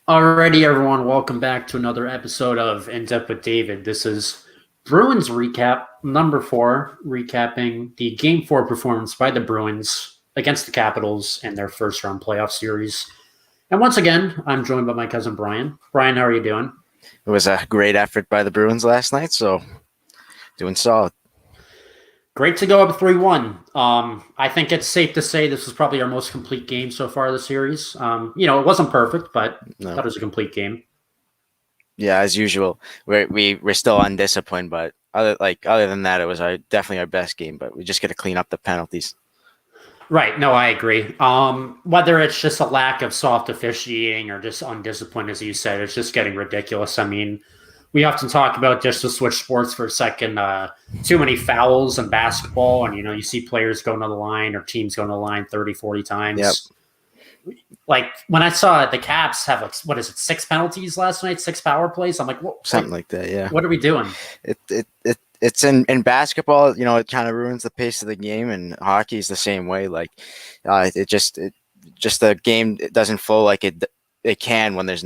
Alrighty, everyone, welcome back to another episode of In Depth with David. This is Bruins recap number 4, recapping the Game 4 performance by the Bruins against the Capitals in their first round playoff series. And once again, I'm joined by my cousin Bryan. Bryan, how are you doing? It was a great effort by the Bruins last night, so doing solid. Great to go up 3-1. I think it's safe to say this was probably our most complete game so far this series. It wasn't perfect, but I thought it was a complete game. Yeah, as usual, we're still undisciplined, but other than that, it was definitely our best game. But we just got to clean up the penalties. Right. No, I agree. Whether it's just a lack of soft officiating or just undisciplined, as you said, it's just getting ridiculous. I mean, we often talk about, just to switch sports for a second, too many fouls in basketball. And, you see players going to the line or teams going to the line 30, 40 times. Yep. Like when I saw the Caps have, 6 penalties last night, 6 power plays. I'm like, what? Something like that. Yeah. What are we doing? It's in basketball, it kind of ruins the pace of the game, and hockey is the same way. Like, the game doesn't flow like it can when there's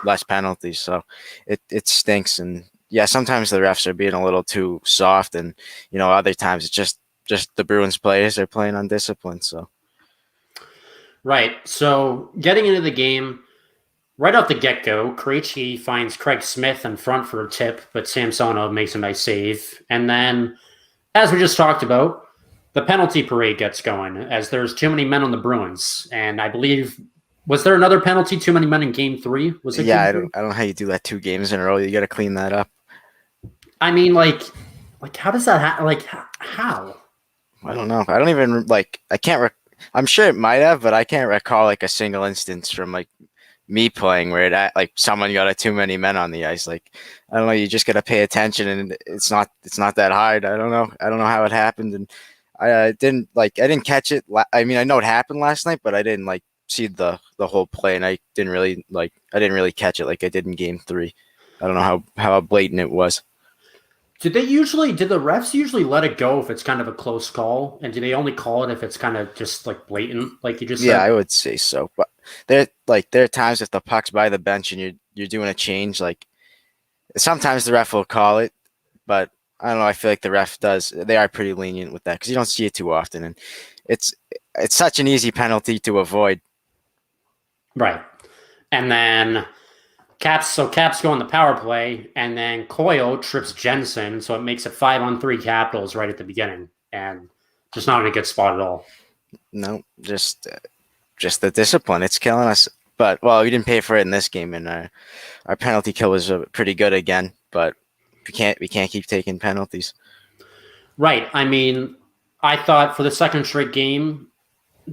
less penalties. So it stinks. And yeah, sometimes the refs are being a little too soft, and other times it's just the Bruins players are playing undisciplined. So right. So getting into the game. Right off the get-go, Krejci finds Craig Smith in front for a tip, but Samsonov makes a nice save. And then, as we just talked about, the penalty parade gets going, as there's too many men on the Bruins. And I believe, was there another penalty, too many men in Game 3? Was it? Yeah, Game 3? I don't know how you do that 2 games in a row. You got to clean that up. I mean, how does that happen? How? I don't know. I don't even, I can't, I'm sure it might have, but I can't recall, a single instance from, me playing where someone got too many men on the ice. I don't know, you just got to pay attention, and it's not that hard. I don't know how it happened, and I didn't catch it. I mean, I know it happened last night, but I didn't see the whole play, and I didn't really catch it like I did in Game 3. I don't know how blatant it was. Did the refs usually let it go if it's kind of a close call? And do they only call it if it's kind of just blatant, like you just said? Yeah, I would say so. But there are times if the puck's by the bench and you're doing a change, sometimes the ref will call it, but I don't know. I feel like the ref they are pretty lenient with that because you don't see it too often, and it's such an easy penalty to avoid. Right. And then Caps go on the power play, and then Coyle trips Jensen, so it makes it 5-on-3 Capitals right at the beginning, and just not in a good spot at all. No, just the discipline. It's killing us. But, well, we didn't pay for it in this game, and our penalty kill was pretty good again, but we can't keep taking penalties. Right. I mean, I thought for the second straight game,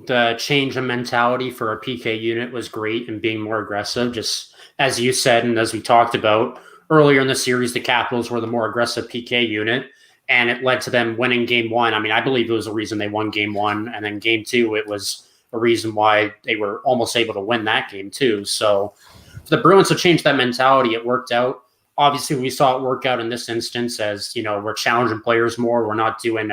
the change in mentality for our PK unit was great and being more aggressive. Just as you said, and as we talked about earlier in the series, the Capitals were the more aggressive PK unit, and it led to them winning Game 1. I mean, I believe it was a reason they won Game 1, and then Game 2, it was a reason why they were almost able to win that game too. So for the Bruins to change that mentality, it worked out. Obviously, we saw it work out in this instance as, we're challenging players more. We're not doing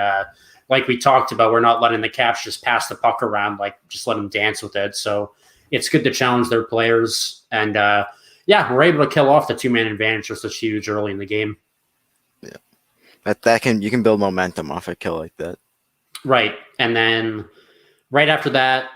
like we talked about, we're not letting the Caps just pass the puck around, just let them dance with it. So it's good to challenge their players. And we're able to kill off the 2-man advantage just as huge early in the game. Yeah. You can build momentum off a kill like that. Right. And then right after that,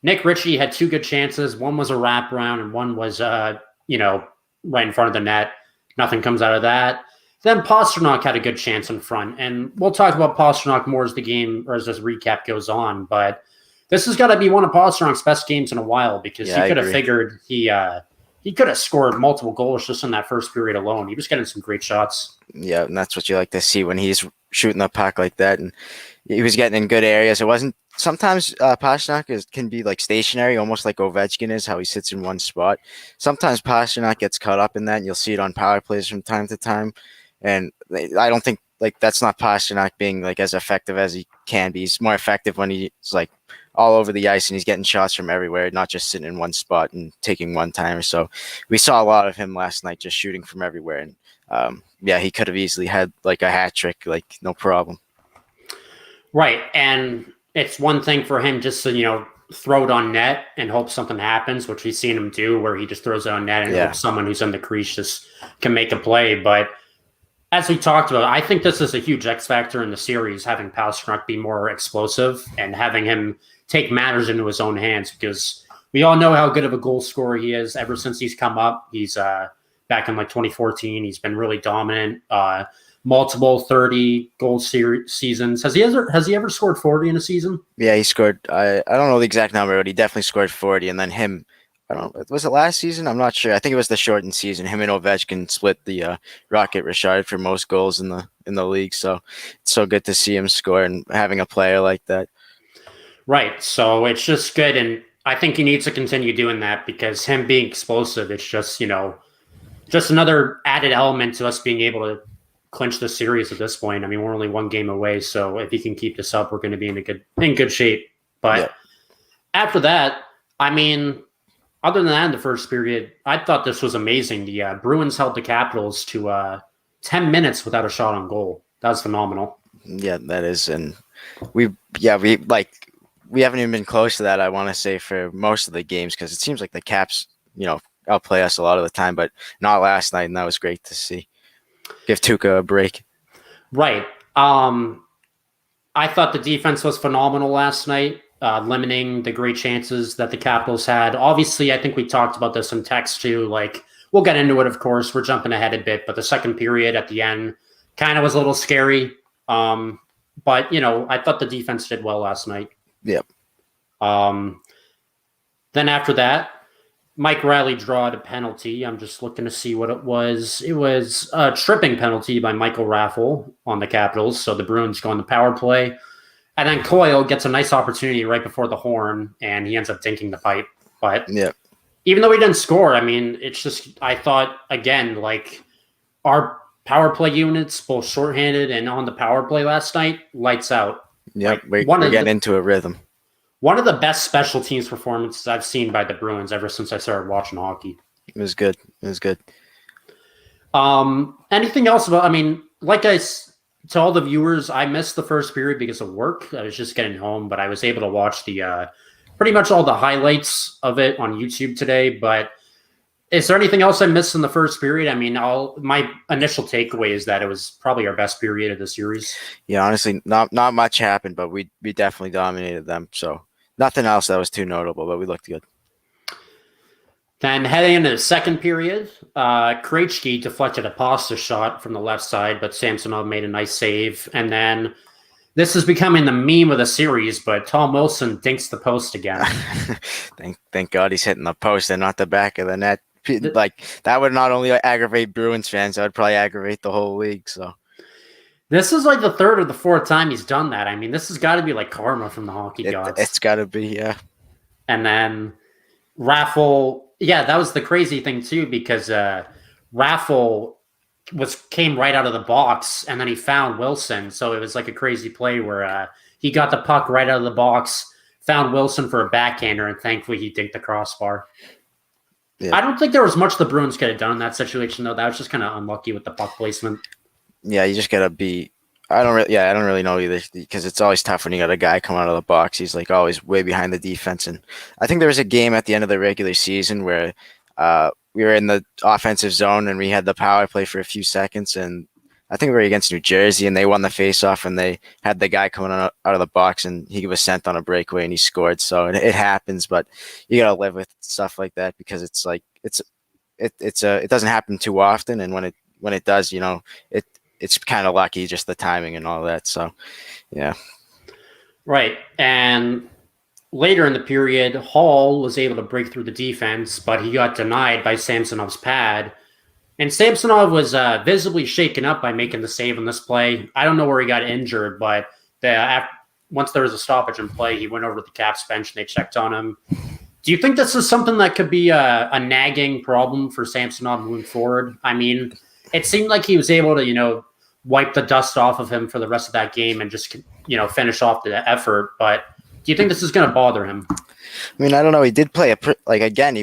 Nick Ritchie had 2 good chances. One was a wraparound and one was, right in front of the net. Nothing comes out of that. Then Pastrnak had a good chance in front, and we'll talk about Pastrnak more as the game or as this recap goes on. But this has got to be one of Pasternak's best games in a while because he could have figured he could have scored multiple goals just in that first period alone. He was getting some great shots. Yeah, and that's what you like to see when he's shooting the puck like that, and he was getting in good areas. It wasn't. Sometimes Pastrnak can be stationary, almost like Ovechkin is, how he sits in one spot. Sometimes Pastrnak gets caught up in that, and you'll see it on power plays from time to time. And I don't think that's not Pastrnak being as effective as he can be. He's more effective when he's all over the ice and he's getting shots from everywhere, not just sitting in one spot and taking one timer. So we saw a lot of him last night, just shooting from everywhere. And he could have easily had a hat trick, no problem. Right, and it's one thing for him just to throw it on net and hope something happens, which we've seen him do, where he just throws it on net and Yeah. hopes someone who's in the crease just can make a play. But as we talked about, I think this is a huge X factor in the series, having Pastrnak be more explosive and having him take matters into his own hands, because we all know how good of a goal scorer he is. Ever since he's come up, he's back in like 2014. He's been really dominant. Multiple 30 goal seasons. Has he ever scored 40 in a season? Yeah, he scored. I don't know the exact number, but he definitely scored 40. And then him, I don't know, was it last season? I'm not sure. I think it was the shortened season. Him and Ovechkin split the Rocket Richard for most goals in the league. So it's so good to see him score and having a player like that. Right. So it's just good, and I think he needs to continue doing that, because him being explosive, it's just just another added element to us being able to clinch the series at this point. I mean, we're only one game away, so if he can keep this up, we're going to be in good shape. But after that, I mean, other than that, in the first period, I thought this was amazing. The Bruins held the Capitals to 10 minutes without a shot on goal. That was phenomenal. Yeah, that is, and we haven't even been close to that. I want to say for most of the games, because it seems like the Caps, outplay us a lot of the time, but not last night, and that was great to see. Give Tuukka a break. Right. I thought the defense was phenomenal last night, limiting the great chances that the Capitals had. Obviously, I think we talked about this in text too. Like, we'll get into it, of course. We're jumping ahead a bit, but the second period at the end kind of was a little scary. But, I thought the defense did well last night. Yep. Then after that, Mike Riley drawed a penalty. I'm just looking to see what it was. It was a tripping penalty by Michael Raffl on the Capitals. So the Bruins go on the power play. And then Coyle gets a nice opportunity right before the horn, and he ends up dinking the pipe. But even though he didn't score, I mean, it's just, I thought, again, like, our power play units, both shorthanded and on the power play last night, lights out. Yep, like, we're getting into a rhythm. One of the best special teams performances I've seen by the Bruins ever since I started watching hockey. It was good. Anything else about, I mean, to all the viewers, I missed the first period because of work. I was just getting home, but I was able to watch the pretty much all the highlights of it on YouTube today. But is there anything else I missed in the first period? I mean, my initial takeaway is that it was probably our best period of the series. Yeah, honestly, not much happened, but we definitely dominated them. So nothing else that was too notable, but we looked good. Then heading into the second period, Krejci deflected a pasta shot from the left side, but Samsonov made a nice save. And then this is becoming the meme of the series, but Tom Wilson dinks the post again. Thank God he's hitting the post and not the back of the net. Like, that would not only aggravate Bruins fans, that would probably aggravate the whole league. So this is like the third or the fourth time he's done that. I mean, this has got to be like karma from the hockey gods. It's got to be, yeah. And then Raffl, that was the crazy thing too, because Raffl came right out of the box, and then he found Wilson. So it was like a crazy play where he got the puck right out of the box, found Wilson for a backhander, and thankfully he dinked the crossbar. Yeah. I don't think there was much the Bruins could have done in that situation, though. That was just kind of unlucky with the puck placement. Yeah, you just gotta be. I don't really know either, because it's always tough when you got a guy come out of the box. He's like always way behind the defense. And I think there was a game at the end of the regular season where we were in the offensive zone and we had the power play for a few seconds, and I think we were against New Jersey, and they won the faceoff, and they had the guy coming out of the box, and he was sent on a breakaway, and he scored. So it happens, but you gotta live with stuff like that, because it's like it doesn't happen too often, and when it does, it's kind of lucky, just the timing and all that. So, yeah, right. And later in the period, Hall was able to break through the defense, but he got denied by Samsonov's pad. And Samsonov was visibly shaken up by making the save on this play. I don't know where he got injured, but once there was a stoppage in play, he went over to the Caps bench and they checked on him. Do you think this is something that could be a nagging problem for Samsonov moving forward? I mean, it seemed like he was able to, wipe the dust off of him for the rest of that game and just, finish off the effort. But do you think this is going to bother him? I mean, I don't know. He did play he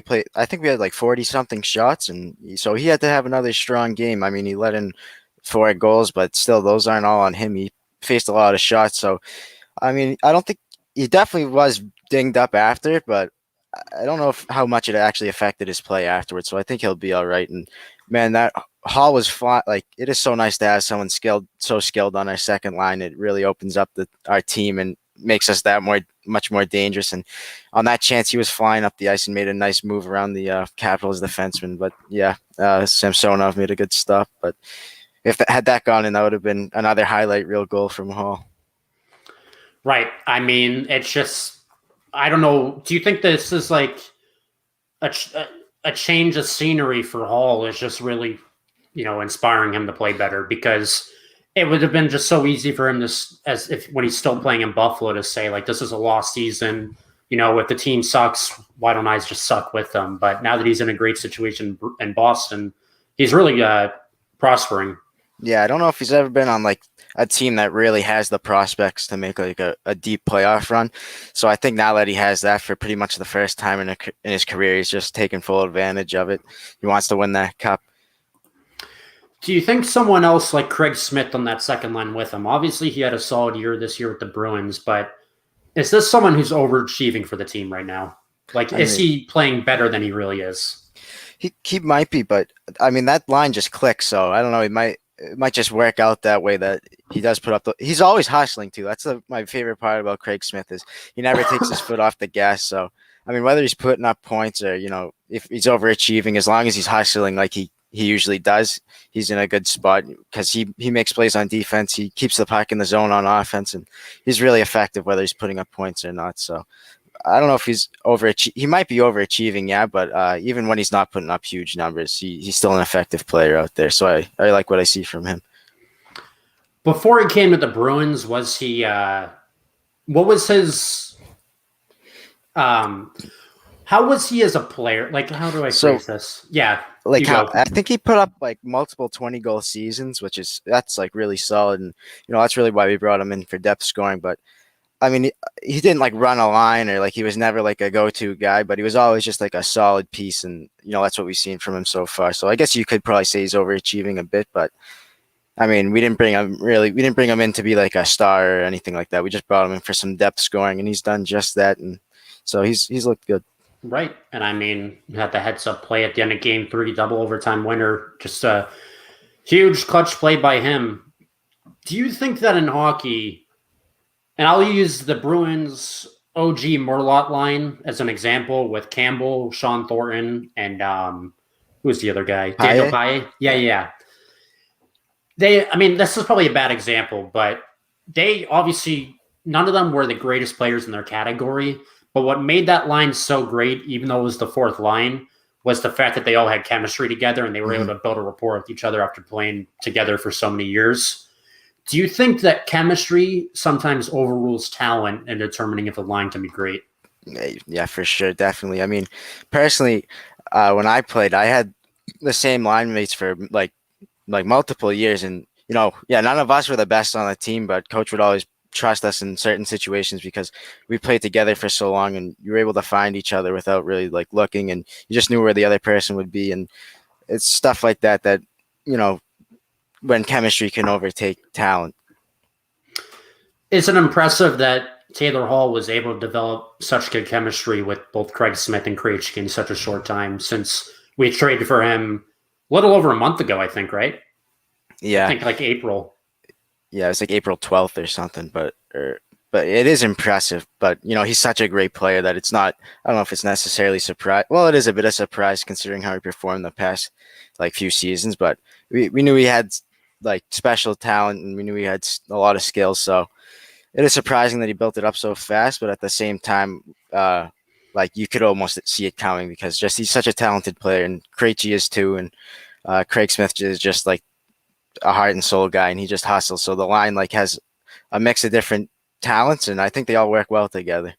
played, I think we had like 40 something shots, and so he had to have another strong game. I mean, he let in 4 goals, but still those aren't all on him. He faced a lot of shots. So, I mean, I don't think he definitely was dinged up after, but I don't know how much it actually affected his play afterwards. So I think he'll be all right. And man, that Hall was fly. Like it is so nice to have someone so skilled on our second line. It really opens up our team and makes us much more dangerous. And on that chance, he was flying up the ice and made a nice move around the Capitals defenseman. But yeah, Samsonov made a good stop. But if had that gone in, that would have been another highlight reel goal from Hall. Right. I mean, it's just I don't know. Do you think this is like a change of scenery for Hall is just really, inspiring him to play better? Because it would have been just so easy for him to, as if when he's still playing in Buffalo, to say like, this is a lost season. If the team sucks, why don't I just suck with them? But now that he's in a great situation in Boston, he's really prospering. Yeah, I don't know if he's ever been on like a team that really has the prospects to make like a deep playoff run. So I think now that he has that for pretty much the first time in his career, he's just taking full advantage of it. He wants to win that cup. Do you think someone else like Craig Smith on that second line with him? Obviously, he had a solid year this year with the Bruins, but is this someone who's overachieving for the team right now? Like, is he playing better than he really is? He might be, but I mean that line just clicks. So I don't know. It might just work out that way that he does put up. He's always hustling too. That's my favorite part about Craig Smith is he never takes his foot off the gas. So I mean, whether he's putting up points or if he's overachieving, as long as he's hustling like he usually does, he's in a good spot because he makes plays on defense. He keeps the puck in the zone on offense, and he's really effective whether he's putting up points or not. So I don't know if he's he might be overachieving, yeah, but even when he's not putting up huge numbers, he's still an effective player out there. So I like what I see from him. Before he came to the Bruins, was he what was his how was he as a player? Like, how do I phrase this? Yeah. Like I think he put up like multiple 20-goal seasons, that's like really solid. And, that's really why we brought him in for depth scoring. But I mean, he didn't like run a line or like he was never like a go-to guy, but he was always just like a solid piece. And, that's what we've seen from him so far. So I guess you could probably say he's overachieving a bit, but I mean, we didn't bring him in to be like a star or anything like that. We just brought him in for some depth scoring and he's done just that. And so he's looked good. Right. And I mean, had the heads-up play at the end of Game 3, double overtime winner. Just a huge clutch play by him. Do you think that in hockey, and I'll use the Bruins OG Murlot line as an example with Campbell, Sean Thornton, and who's the other guy? Daniel Paille? Yeah. This is probably a bad example, but they obviously, none of them were the greatest players in their category. But what made that line so great, even though it was the fourth line, was the fact that they all had chemistry together and they were able to build a rapport with each other after playing together for so many years. Do you think that chemistry sometimes overrules talent in determining if a line can be great? Yeah, for sure. Definitely. I mean, personally, when I played, I had the same line mates for like multiple years. And, none of us were the best on the team, but coach would always trust us in certain situations because we played together for so long and you were able to find each other without really like looking, and you just knew where the other person would be. And it's stuff like that when chemistry can overtake talent. Is it impressive that Taylor Hall was able to develop such good chemistry with both Craig Smith and Krejci in such a short time, since we traded for him a little over a month ago, I think, right? Yeah. I think like April. Yeah, it's like April 12th or something, but it is impressive. But, he's such a great player that it's not, I don't know if it's necessarily surprise. Well, it is a bit of surprise considering how he performed the past like few seasons, but we knew he had like special talent and we knew he had a lot of skills. So it is surprising that he built it up so fast, but at the same time, like you could almost see it coming because just he's such a talented player, and Krejci is too, and Craig Smith is just like a heart and soul guy, and he just hustles. So the line like has a mix of different talents, and I think they all work well together.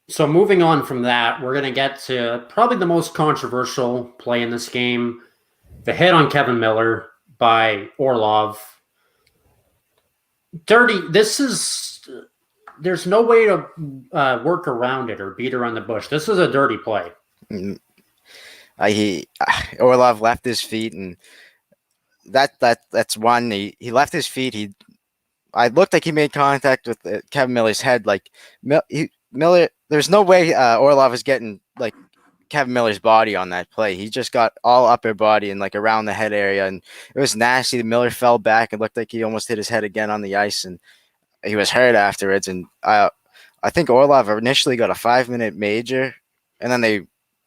So moving on from that, we're going to get to probably the most controversial play in this game, the hit on Kevin Miller by Orlov. Dirty. There's no way to work around it or beat around the bush. This is a dirty play. Orlov left his feet, and that's one. He left his feet. I looked like he made contact with Kevin Miller's head. Like Miller, there's no way Orlov is getting like Kevin Miller's body on that play. He just got all upper body and like around the head area, and it was nasty. The Miller fell back and looked like he almost hit his head again on the ice, and he was hurt afterwards. And I think Orlov initially got a 5-minute major, and then they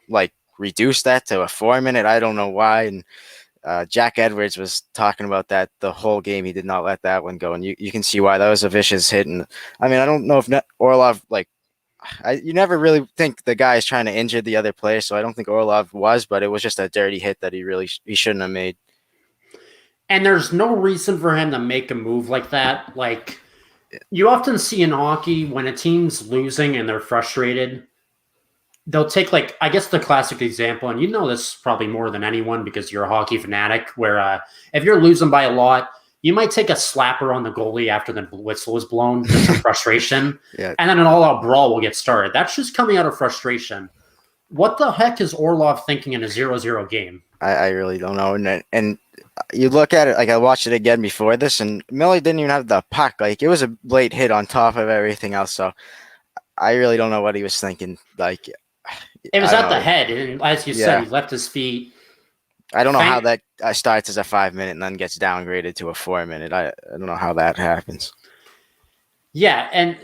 like reduced that to a 4-minute. I don't know why. And Jack Edwards was talking about that the whole game. He did not let that one go, and you can see why that was a vicious hit. And I mean, I don't know if Orlov like. You never really think the guy is trying to injure the other player, so I don't think Orlov was, but it was just a dirty hit that he shouldn't have made. And there's no reason for him to make a move like that. Like, you often see in hockey when a team's losing and they're frustrated, they'll take, like, I guess the classic example, and you know this probably more than anyone because you're a hockey fanatic, where if you're losing by a lot, you might take a slapper on the goalie after the whistle is blown, just from frustration, and then an all-out brawl will get started. That's just coming out of frustration. What the heck is Orlov thinking in a 0-0 game? I really don't know. And you look at it, like I watched it again before this, and Miller didn't even have the puck. Like, it was a late hit on top of everything else, so I really don't know what he was thinking. Like, it was at the head, and as you said, he left his feet. I don't know how that starts as a 5-minute and then gets downgraded to a 4-minute. I don't know how that happens. Yeah, and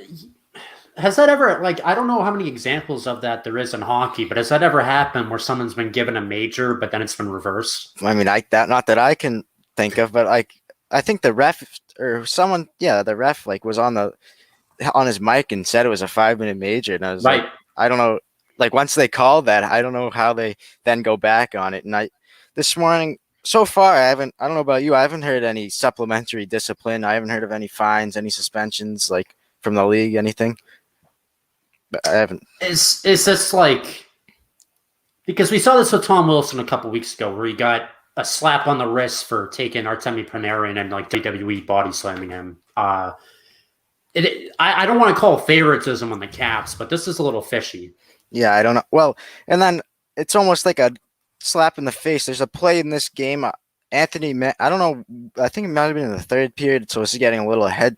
has that ever, like, I don't know how many examples of that there is in hockey, but has that ever happened where someone's been given a major, but then it's been reversed? I mean, not that I can think of, but I think the ref or someone, the ref like was on his mic and said it was a 5-minute major, and I was like, I don't know. Like, once they called that, I don't know how they then go back on it. And this morning, so far, I don't know about you, I haven't heard any supplementary discipline. I haven't heard of any fines, any suspensions, like, from the league, anything. But I haven't. Is this like, because we saw this with Tom Wilson a couple weeks ago, where he got a slap on the wrist for taking Artemi Panarin and like WWE body slamming him. I don't want to call favoritism on the Caps, but this is a little fishy. Yeah, I don't know. Well, and then it's almost like a slap in the face. There's a play in this game. Anthony, I don't know. I think it might have been in the third period, so it's getting a little ahead.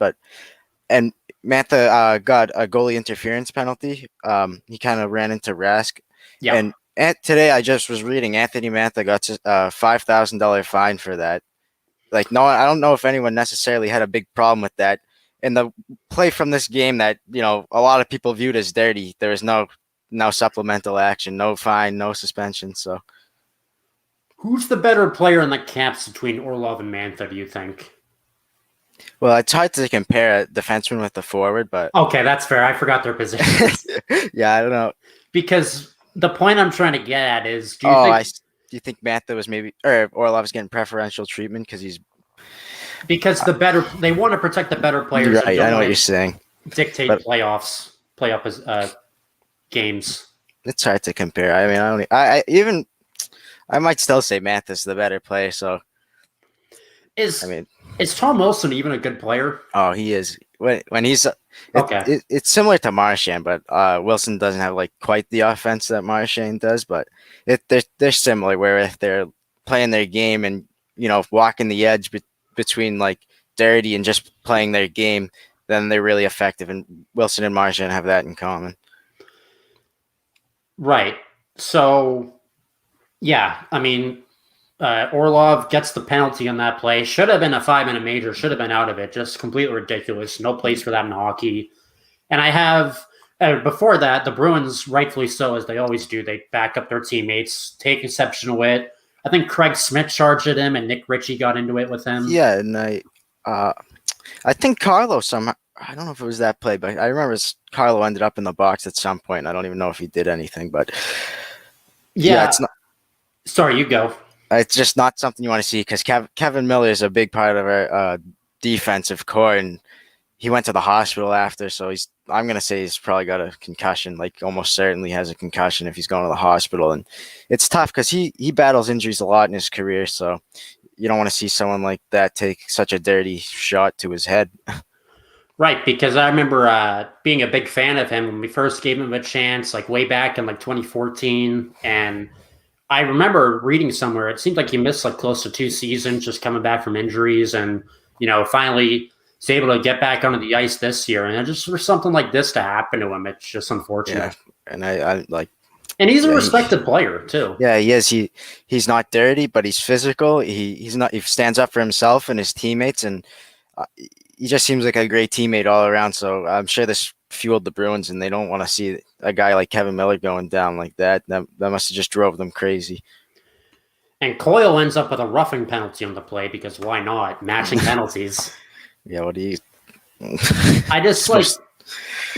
And Mantha got a goalie interference penalty. He kind of ran into Rask. Yeah. And today I just was reading Anthony Mantha got a $5,000 fine for that. Like, no, I don't know if anyone necessarily had a big problem with that. And the play from this game that, a lot of people viewed as dirty, there was no supplemental action, no fine, no suspension. So, who's the better player in the Caps between Orlov and Mantha, do you think? Well, it's hard to compare a defenseman with a forward, but okay, that's fair. I forgot their positions. Yeah, I don't know. Because the point I'm trying to get at is, do you think Mantha was or Orlov was getting preferential treatment because they want to protect the better players. Right, I know what you're saying. Dictate playoff games. It's hard to compare. I mean, I might still say Mantha's the better player. So, is Tom Wilson even a good player? Oh, he is. When he's it's similar to Marchand, but Wilson doesn't have like quite the offense that Marchand does. But they're similar, where if they're playing their game and walking the edge between like dirty and just playing their game, then they're really effective. And Wilson and Marchand have that in common. Right. So, yeah, I mean, Orlov gets the penalty on that play. Should have been a 5-minute major. Should have been out of it. Just completely ridiculous. No place for that in hockey. And I have, before that, the Bruins, rightfully so, as they always do, they back up their teammates, take exception to it. I think Craig Smith charged at him, and Nick Ritchie got into it with him. Yeah, and I think Carlo somehow, I don't know if it was that play, but I remember Carlo ended up in the box at some point. I don't even know if he did anything, but yeah it's not. Sorry, you go. It's just not something you want to see because Kevin Miller is a big part of our defensive core, and he went to the hospital after. So I'm going to say he's probably got a concussion, like almost certainly has a concussion if he's going to the hospital. And it's tough because he battles injuries a lot in his career. So you don't want to see someone like that take such a dirty shot to his head. Right, because I remember being a big fan of him when we first gave him a chance, like way back in like 2014. And I remember reading somewhere, it seemed like he missed like close to 2 seasons just coming back from injuries and, finally he's able to get back onto the ice this year. And just for something like this to happen to him, it's just Yeah, unfortunate. and I like. And he's a Yeah, respected player too. yeah, he is. He's not dirty, but he's physical. He's not. He stands up for himself and his teammates, and uh, he just seems like a great teammate all around. So I'm sure this fueled the Bruins, and they don't want to see a guy like Kevin Miller going down like that. That must have just drove them crazy. And Coyle ends up with a roughing penalty on the play because why not? Matching penalties. Yeah, what do you? I just like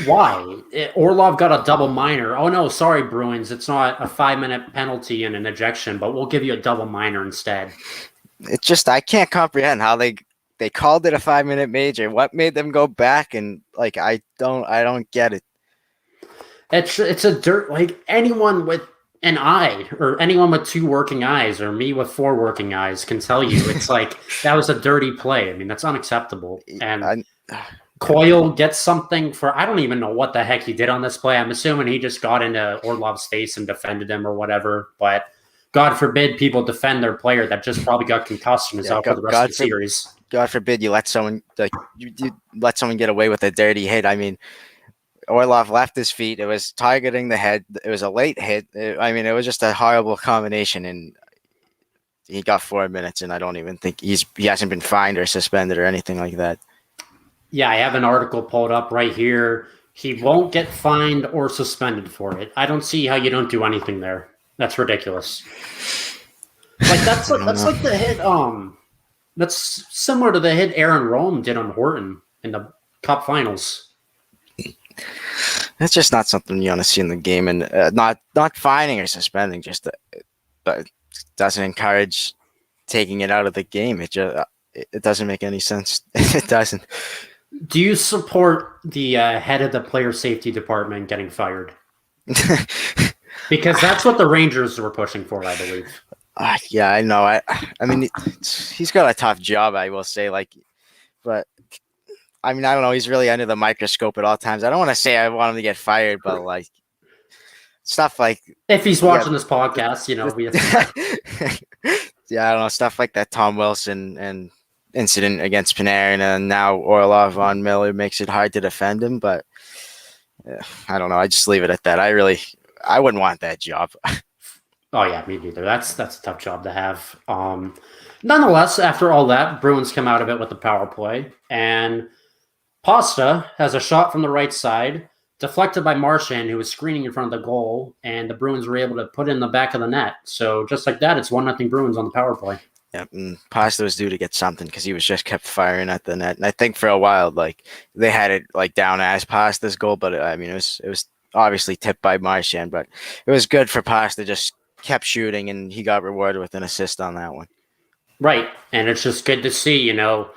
why? Orlov got a double minor. Oh no, sorry, Bruins. It's not a 5-minute penalty and an ejection, but we'll give you a double minor instead. It's just I can't comprehend how they called it a 5-minute major. What made them go back and like I don't get it. It's a dirt like anyone with an eye or anyone with 2 working eyes or me with 4 working eyes can tell you it's like that was a dirty play. I mean, that's unacceptable. And Coyle gets something for I don't even know what the heck he did on this play. I'm assuming he just got into Orlov's face and defended him or whatever. But God forbid people defend their player that just probably got concussed and is out for the rest of the series. God forbid you let someone like you let someone get away with a dirty hit. I mean, Orlov left his feet. It was targeting the head. It was a late hit. I mean, it was just a horrible combination, and he got 4 minutes. And I don't even think he hasn't been fined or suspended or anything like that. Yeah, I have an article pulled up right here. He won't get fined or suspended for it. I don't see how you don't do anything there. That's ridiculous. Like that's like the hit. That's similar to the hit Aaron Rome did on Horton in the Cup Finals. That's just not something you want to see in the game, and not fining or suspending. Just but doesn't encourage taking it out of the game. It doesn't make any sense. It doesn't. Do you support the head of the player safety department getting fired? Because that's what the Rangers were pushing for, I believe. Yeah, I know. I mean, he's got a tough job, I will say. But I mean, I don't know. He's really under the microscope at all times. I don't want to say I want him to get fired, but like stuff like if he's watching this podcast, you know, yeah, I don't know, stuff like that Tom Wilson and incident against Panarin, and now Orlov on Miller makes it hard to defend him. But I don't know. I just leave it at that. I wouldn't want that job. Oh yeah, me neither. That's a tough job to have. Nonetheless, after all that, Bruins come out of it with the power play, and Pasta has a shot from the right side, deflected by Marchand, who was screening in front of the goal, and the Bruins were able to put it in the back of the net. So just like that, it's 1-0 Bruins on the power play. Yeah, and Pasta was due to get something because he was just kept firing at the net, and I think for a while, like they had it like down as Pasta's goal, but I mean it was obviously tipped by Marchand, but it was good for Pasta. Just kept shooting, and he got rewarded with an assist on that one. Right, and it's just good to see, you know,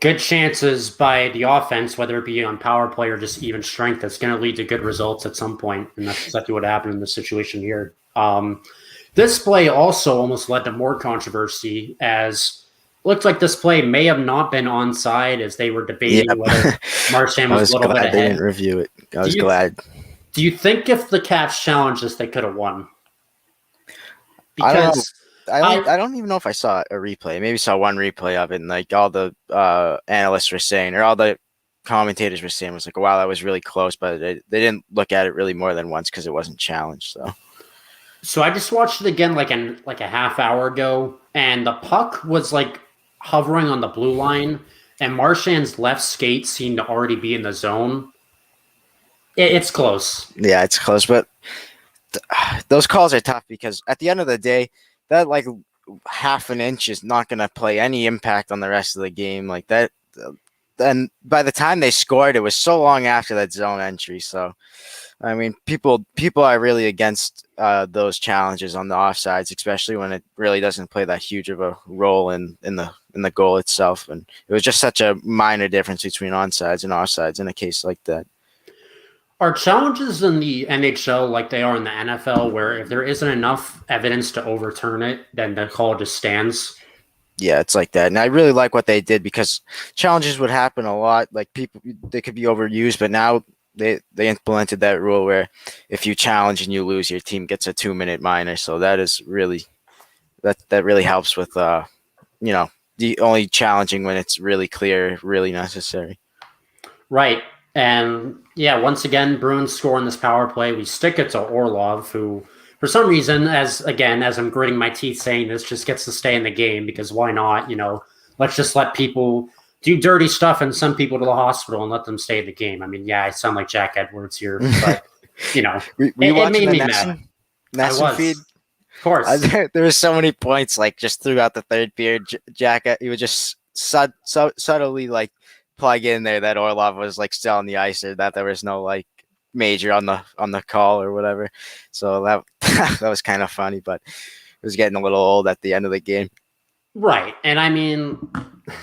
good chances by the offense, whether it be on power play or just even strength, that's going to lead to good results at some point, and that's exactly what happened in this situation here. This play also almost led to more controversy, as it looked like this play may have not been onside, as they were debating whether Marchand was a little bit ahead. They didn't review it. I was glad. Do you think if the Caps challenged this, they could have won? Because I don't even know if I saw a replay. Maybe saw one replay of it, and like all the analysts were saying, or all the commentators were saying, was like, wow, that was really close, but they didn't look at it really more than once because it wasn't challenged. So I just watched it again like a half hour ago, and the puck was like hovering on the blue line, and Marchand's left skate seemed to already be in the zone. It's close. Yeah, it's close, but those calls are tough because at the end of the day, that like half an inch is not going to play any impact on the rest of the game like that. And by the time they scored, it was so long after that zone entry. So, I mean, people are really against those challenges on the offsides, especially when it really doesn't play that huge of a role in the goal itself. And it was just such a minor difference between onside and offsides in a case like that. Are challenges in the NHL like they are in the NFL, where if there isn't enough evidence to overturn it, then the call just stands? Yeah, it's like that. And I really like what they did because challenges would happen a lot. Like they could be overused, but now they implemented that rule where if you challenge and you lose, your team gets a 2-minute minor. So that is really that really helps with only challenging when it's really clear, really necessary. Right. And yeah, once again, Bruins score on this power play. We stick it to Orlov, who, for some reason, as I'm gritting my teeth saying this, just gets to stay in the game because why not? Let's just let people do dirty stuff and send people to the hospital and let them stay in the game. I mean, yeah, I sound like Jack Edwards here, but We it made watching the me mad. I Nesson was, feed. of course. There were so many points, like just throughout the third period, Jack, he would just subtly like plug in there that Orlov was like still on the ice, or that there was no like major on the call or whatever. So that that was kind of funny, but it was getting a little old at the end of the game. Right. And I mean,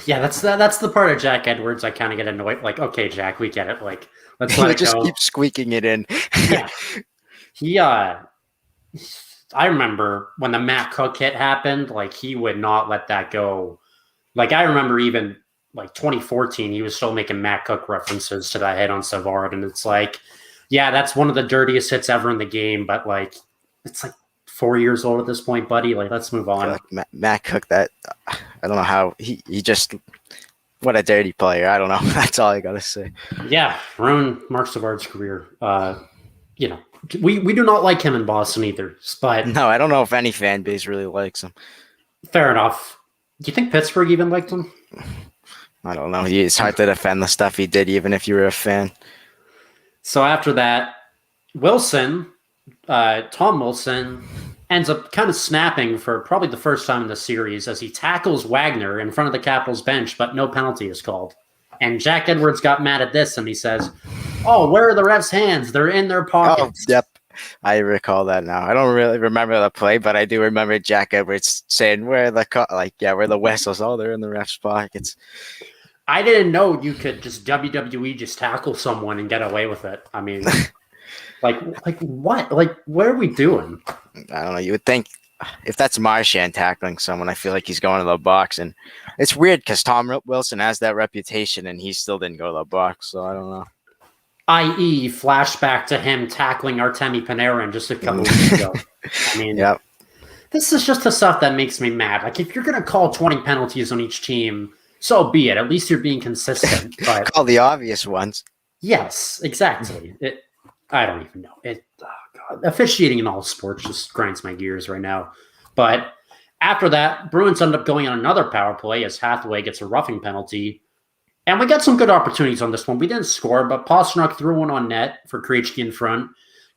yeah, that's the part of Jack Edwards I kind of get annoyed. Like, okay, Jack, we get it. Like, let's He let would it just go. keep squeaking it in. Yeah. He I remember when the Matt Cook hit happened, like he would not let that go. Like I remember even like 2014, he was still making Matt Cook references to that hit on Savard, and it's like, yeah, that's one of the dirtiest hits ever in the game, but like it's like 4 years old at this point, buddy. Like let's move on. Like Matt Cook, that I don't know how he just, what a dirty player. I don't know. That's all I gotta say. Yeah, ruined Mark Savard's career. We do not like him in Boston either, but No, I don't know if any fan base really likes him. fair enough. Do you think Pittsburgh even liked him? I don't know. It's hard to defend the stuff he did, even if you were a fan. So after that, Tom Wilson, ends up kind of snapping for probably the first time in the series as he tackles Wagner in front of the Capitals bench, but no penalty is called. And Jack Edwards got mad at this, and he says, "Oh, where are the refs' hands? They're in their pockets." Oh, yep. I recall that now. I don't really remember the play, but I do remember Jack Edwards saying, "Where are where are the whistles? Oh, they're in the refs' pockets." I didn't know you could just WWE just tackle someone and get away with it. I mean, like what? Like, what are we doing? I don't know. You would think if that's Marchand tackling someone, I feel like he's going to the box, and it's weird because Tom Wilson has that reputation, and he still didn't go to the box. So I don't know. I.e., flashback to him tackling Artemi Panarin just a couple weeks ago. I mean, Yep. This is just the stuff that makes me mad. Like, if you're going to call 20 penalties on each team, so be it. At least you're being consistent. But Call the obvious ones. yes, exactly. I don't even know. Oh God. Officiating in all sports just grinds my gears right now. But after that, Bruins end up going on another power play as Hathaway gets a roughing penalty. And we got some good opportunities on this one. We didn't score, but Pastrnak threw one on net for Krejci in front.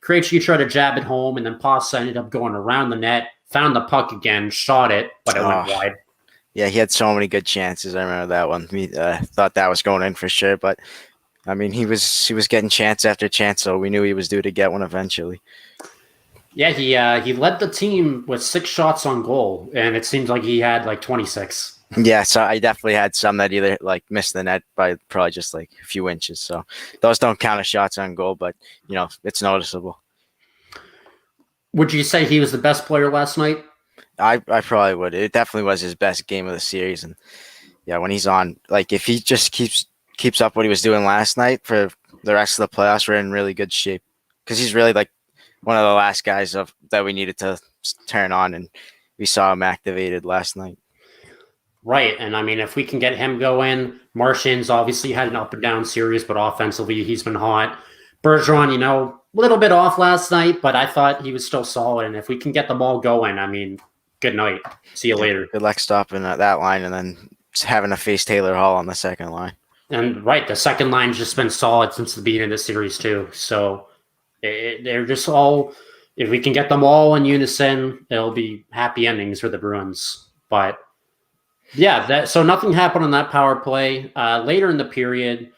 Krejci tried to jab it home, and then Pasta ended up going around the net, found the puck again, shot it, but it went wide. Yeah, he had so many good chances. I remember that one. We thought that was going in for sure, but I mean, he was getting chance after chance, so we knew he was due to get one eventually. Yeah, he led the team with 6 shots on goal, and it seems like he had like 26. Yeah, so I definitely had some that either like missed the net by probably just like a few inches. So those don't count as shots on goal, but it's noticeable. Would you say he was the best player last night? I probably would. It definitely was his best game of the series, and yeah, when he's on, like if he just keeps up what he was doing last night for the rest of the playoffs, we're in really good shape because he's really like one of the last guys that we needed to turn on, and we saw him activated last night. Right, and I mean, if we can get him going, Marchand's obviously had an up and down series, but offensively he's been hot. Bergeron, a little bit off last night, but I thought he was still solid. And if we can get the ball going, I mean, good night. See you later. Good luck stopping that line and then having to face Taylor Hall on the second line. And right, the second line's just been solid since the beginning of the series too. So they're just all. If we can get them all in unison, it'll be happy endings for the Bruins. But yeah, so nothing happened on that power play. Later in the period,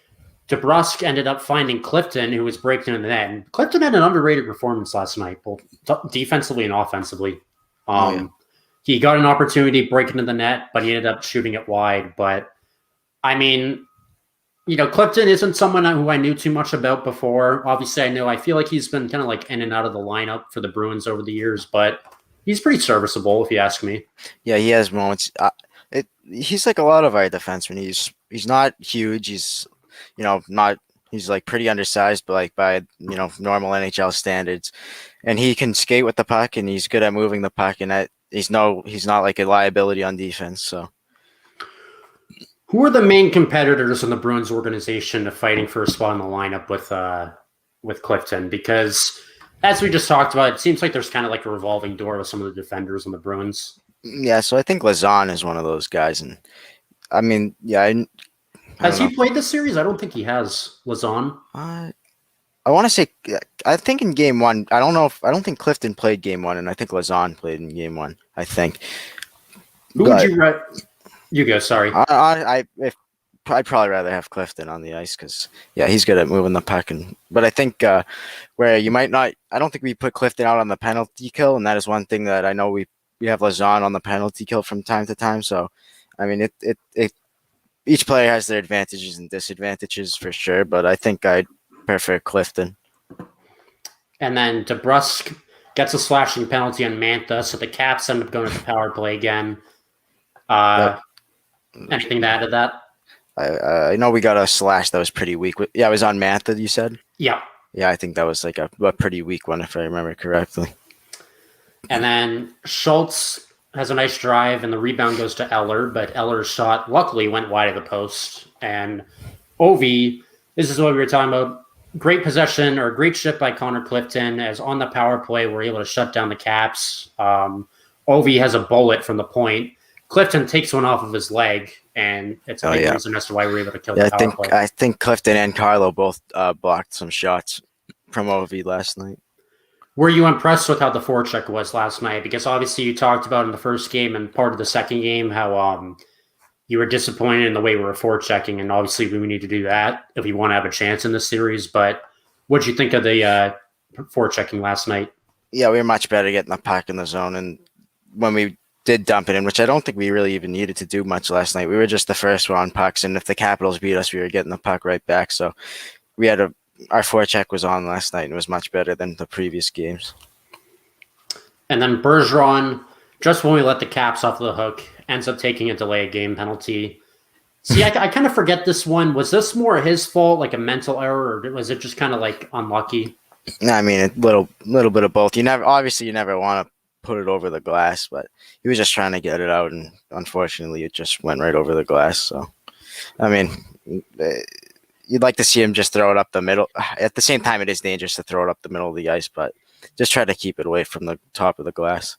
DeBrusk ended up finding Clifton, who was breaking in the net. And Clifton had an underrated performance last night, both defensively and offensively. He got an opportunity breaking in the net, but he ended up shooting it wide. But I mean, Clifton isn't someone who I knew too much about before. Obviously, I feel like he's been kind of like in and out of the lineup for the Bruins over the years, but he's pretty serviceable, if you ask me. Yeah, he has moments. He's like a lot of our defensemen. He's not huge. He's not. He's like pretty undersized, but like by normal NHL standards, and he can skate with the puck, and he's good at moving the puck, and he's not like a liability on defense. So Who are the main competitors in the Bruins organization fighting for a spot in the lineup with Clifton? Because as we just talked about, it seems like there's kind of like a revolving door with some of the defenders on the Bruins. Yeah, so I think Lazan is one of those guys, and I mean, yeah, I Has don't know. he played this series? I don't think he has. Lazon. Uh, I want to say, I think in game one, I don't think Clifton played game one, and I think Lazan played in game one. I think, Who would but you go? Sorry. I'd probably rather have Clifton on the ice because yeah, he's good at moving the puck, but I think where you might not, I don't think we put Clifton out on the penalty kill, and that is one thing that I know we have Lazan on the penalty kill from time to time. So, I mean, it each player has their advantages and disadvantages for sure, but I think I'd prefer Clifton. And then DeBrusk gets a slashing penalty on Mantha, so the Caps end up going to the power play again. Yep. Anything to add to that? I know we got a slash that was pretty weak. Yeah, it was on Mantha, you said? Yeah. Yeah, I think that was like a pretty weak one, if I remember correctly. And then Schultz has a nice drive, and the rebound goes to Eller, but Eller's shot luckily went wide of the post. And Ovi, this is what we were talking about. Great possession or great shift by Connor Clifton, as on the power play, we're able to shut down the Caps. Ovi has a bullet from the point. Clifton takes one off of his leg, and it's a big reason as to why we're able to kill the power play. I think Clifton and Carlo both blocked some shots from Ovi last night. Were you impressed with how the forecheck was last night? Because obviously you talked about in the first game and part of the second game how you were disappointed in the way we were forechecking, and obviously we need to do that if we want to have a chance in this series. But what did you think of the forechecking last night? Yeah, we were much better getting the puck in the zone, and when we did dump it in, which I don't think we really even needed to do much last night. We were just the first one on pucks, and if the Capitals beat us, we were getting the puck right back. So we had our forecheck was on last night, and it was much better than the previous games. And then Bergeron, just when we let the Caps off the hook, ends up taking a delay game penalty. See, I kind of forget this one. Was this more his fault, like a mental error, or was it just kind of like unlucky? I mean, a little bit of both. You never want to put it over the glass, but he was just trying to get it out, and unfortunately, it just went right over the glass. So, I mean, you'd like to see him just throw it up the middle. At the same time, it is dangerous to throw it up the middle of the ice, but just try to keep it away from the top of the glass.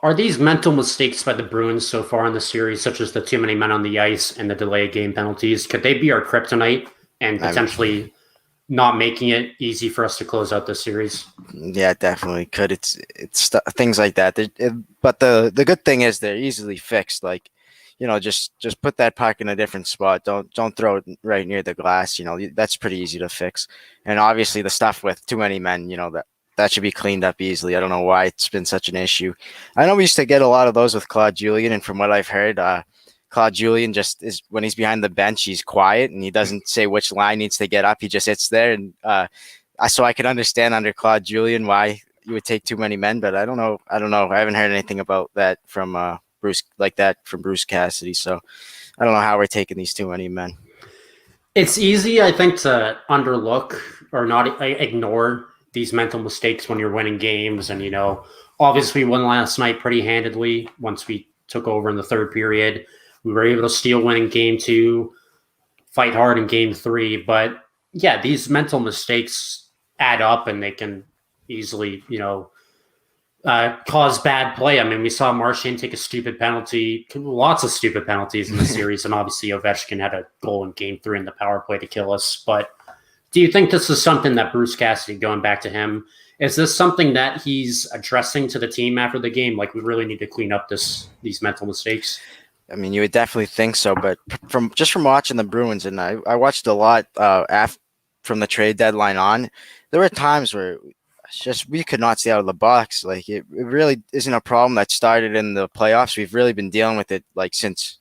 Are these mental mistakes by the Bruins so far in the series, such as the too many men on the ice and the delay game penalties, could they be our kryptonite and potentially not making it easy for us to close out this series? Yeah, definitely could. It's things like that. But the good thing is they're easily fixed. Like, just put that puck in a different spot. Don't throw it right near the glass. That's pretty easy to fix. And obviously the stuff with too many men, that should be cleaned up easily. I don't know why it's been such an issue. I know we used to get a lot of those with Claude Julien, and from what I've heard, Claude Julien just is, when he's behind the bench, he's quiet and he doesn't say which line needs to get up. He just sits there, and so I can understand under Claude Julien why you would take too many men, but I don't know. I haven't heard anything about that from Bruce Cassidy. So I don't know how we're taking these too many men. It's easy, I think, to underlook or not ignore these mental mistakes when you're winning games. And, obviously we won last night pretty handedly once we took over in the third period. We were able to steal winning game 2, fight hard in game 3. But, yeah, these mental mistakes add up and they can easily, cause bad play. I mean, we saw Marchand take a stupid penalty, lots of stupid penalties in the series, and obviously Ovechkin had a goal in game 3 in the power play to kill us. But do you think this is something that Bruce Cassidy, going back to him, is this something that he's addressing to the team after the game? Like, we really need to clean up these mental mistakes? I mean, you would definitely think so, but from watching the Bruins, and I watched a lot from the trade deadline on, there were times where we could not stay out of the box. Like, it really isn't a problem that started in the playoffs. We've really been dealing with it like since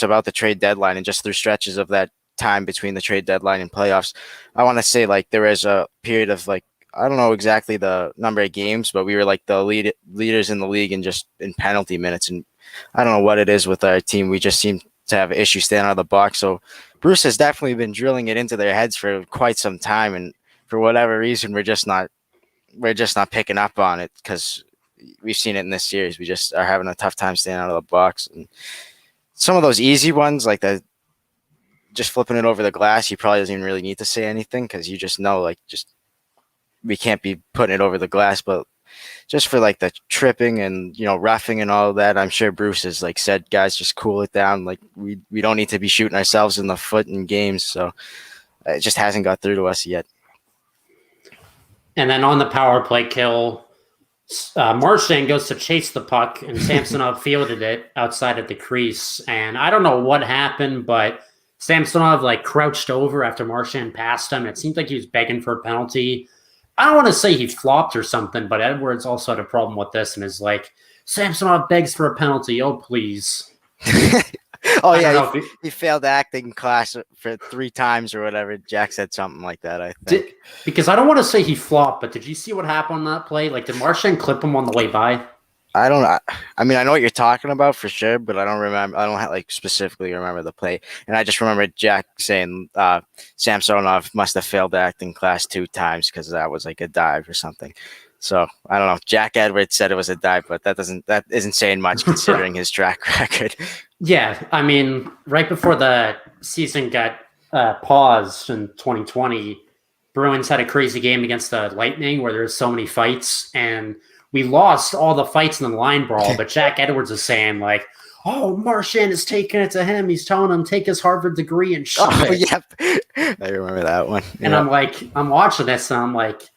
about the trade deadline and just through stretches of that time between the trade deadline and playoffs. I want to say like there was a period of like, I don't know exactly the number of games, but we were like the leaders in the league and just in penalty minutes. And I don't know what it is with our team. We just seem to have issues staying out of the box. So Bruce has definitely been drilling it into their heads for quite some time. And for whatever reason, we're just not picking up on it because we've seen it in this series. We just are having a tough time staying out of the box. And some of those easy ones, like the just flipping it over the glass, he probably doesn't even really need to say anything because you just know, like, just we can't be putting it over the glass. But just for like the tripping and roughing and all of that, I'm sure Bruce has like said, guys, just cool it down. Like we don't need to be shooting ourselves in the foot in games. So it just hasn't got through to us yet. And then on the power play kill, Marchand goes to chase the puck, and Samsonov fielded it outside of the crease. And I don't know what happened, but Samsonov like crouched over after Marchand passed him. It seemed like he was begging for a penalty. I don't want to say he flopped or something, but Edwards also had a problem with this and is like, Samsonov begs for a penalty. Oh, please. Oh, yeah. He failed acting class for 3 times or whatever. Jack said something like that, I think. Because I don't want to say he flopped, but did you see what happened on that play? Like, did Marchand clip him on the way by? I don't know. I mean, I know what you're talking about for sure, but I don't remember. I don't like specifically remember the play. And I just remember Jack saying Samsonov must have failed acting class 2 times because that was like a dive or something. So I don't know. Jack Edwards said it was a dive, but that isn't saying much considering his track record. Yeah, I mean, right before the season got paused in 2020, Bruins had a crazy game against the Lightning where there's so many fights, and we lost all the fights in the line brawl. But Jack Edwards is saying like, "Oh, Marchand is taking it to him. He's telling him take his Harvard degree and shove it." Yep, I remember that one. And I'm like, I'm watching this, and I'm like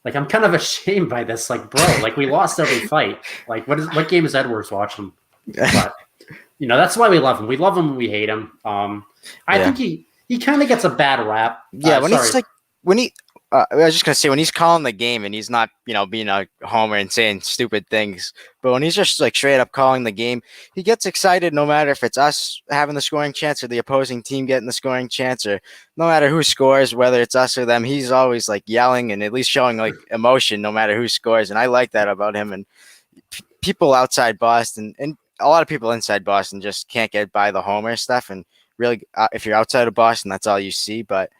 I'm kind of ashamed by this. Like, bro, like we lost every fight. Like, what game is Edwards watching? But that's why we love him. We love him when we hate him. I think he kind of gets a bad rap. Yeah, I was just gonna say when he's calling the game and he's not, being a homer and saying stupid things, but when he's just like straight up calling the game, he gets excited no matter if it's us having the scoring chance or the opposing team getting the scoring chance, or no matter who scores, whether it's us or them, he's always like yelling and at least showing like emotion no matter who scores, and I like that about him. And people outside Boston and a lot of people inside Boston just can't get by the homer stuff, and really, if you're outside of Boston, that's all you see. But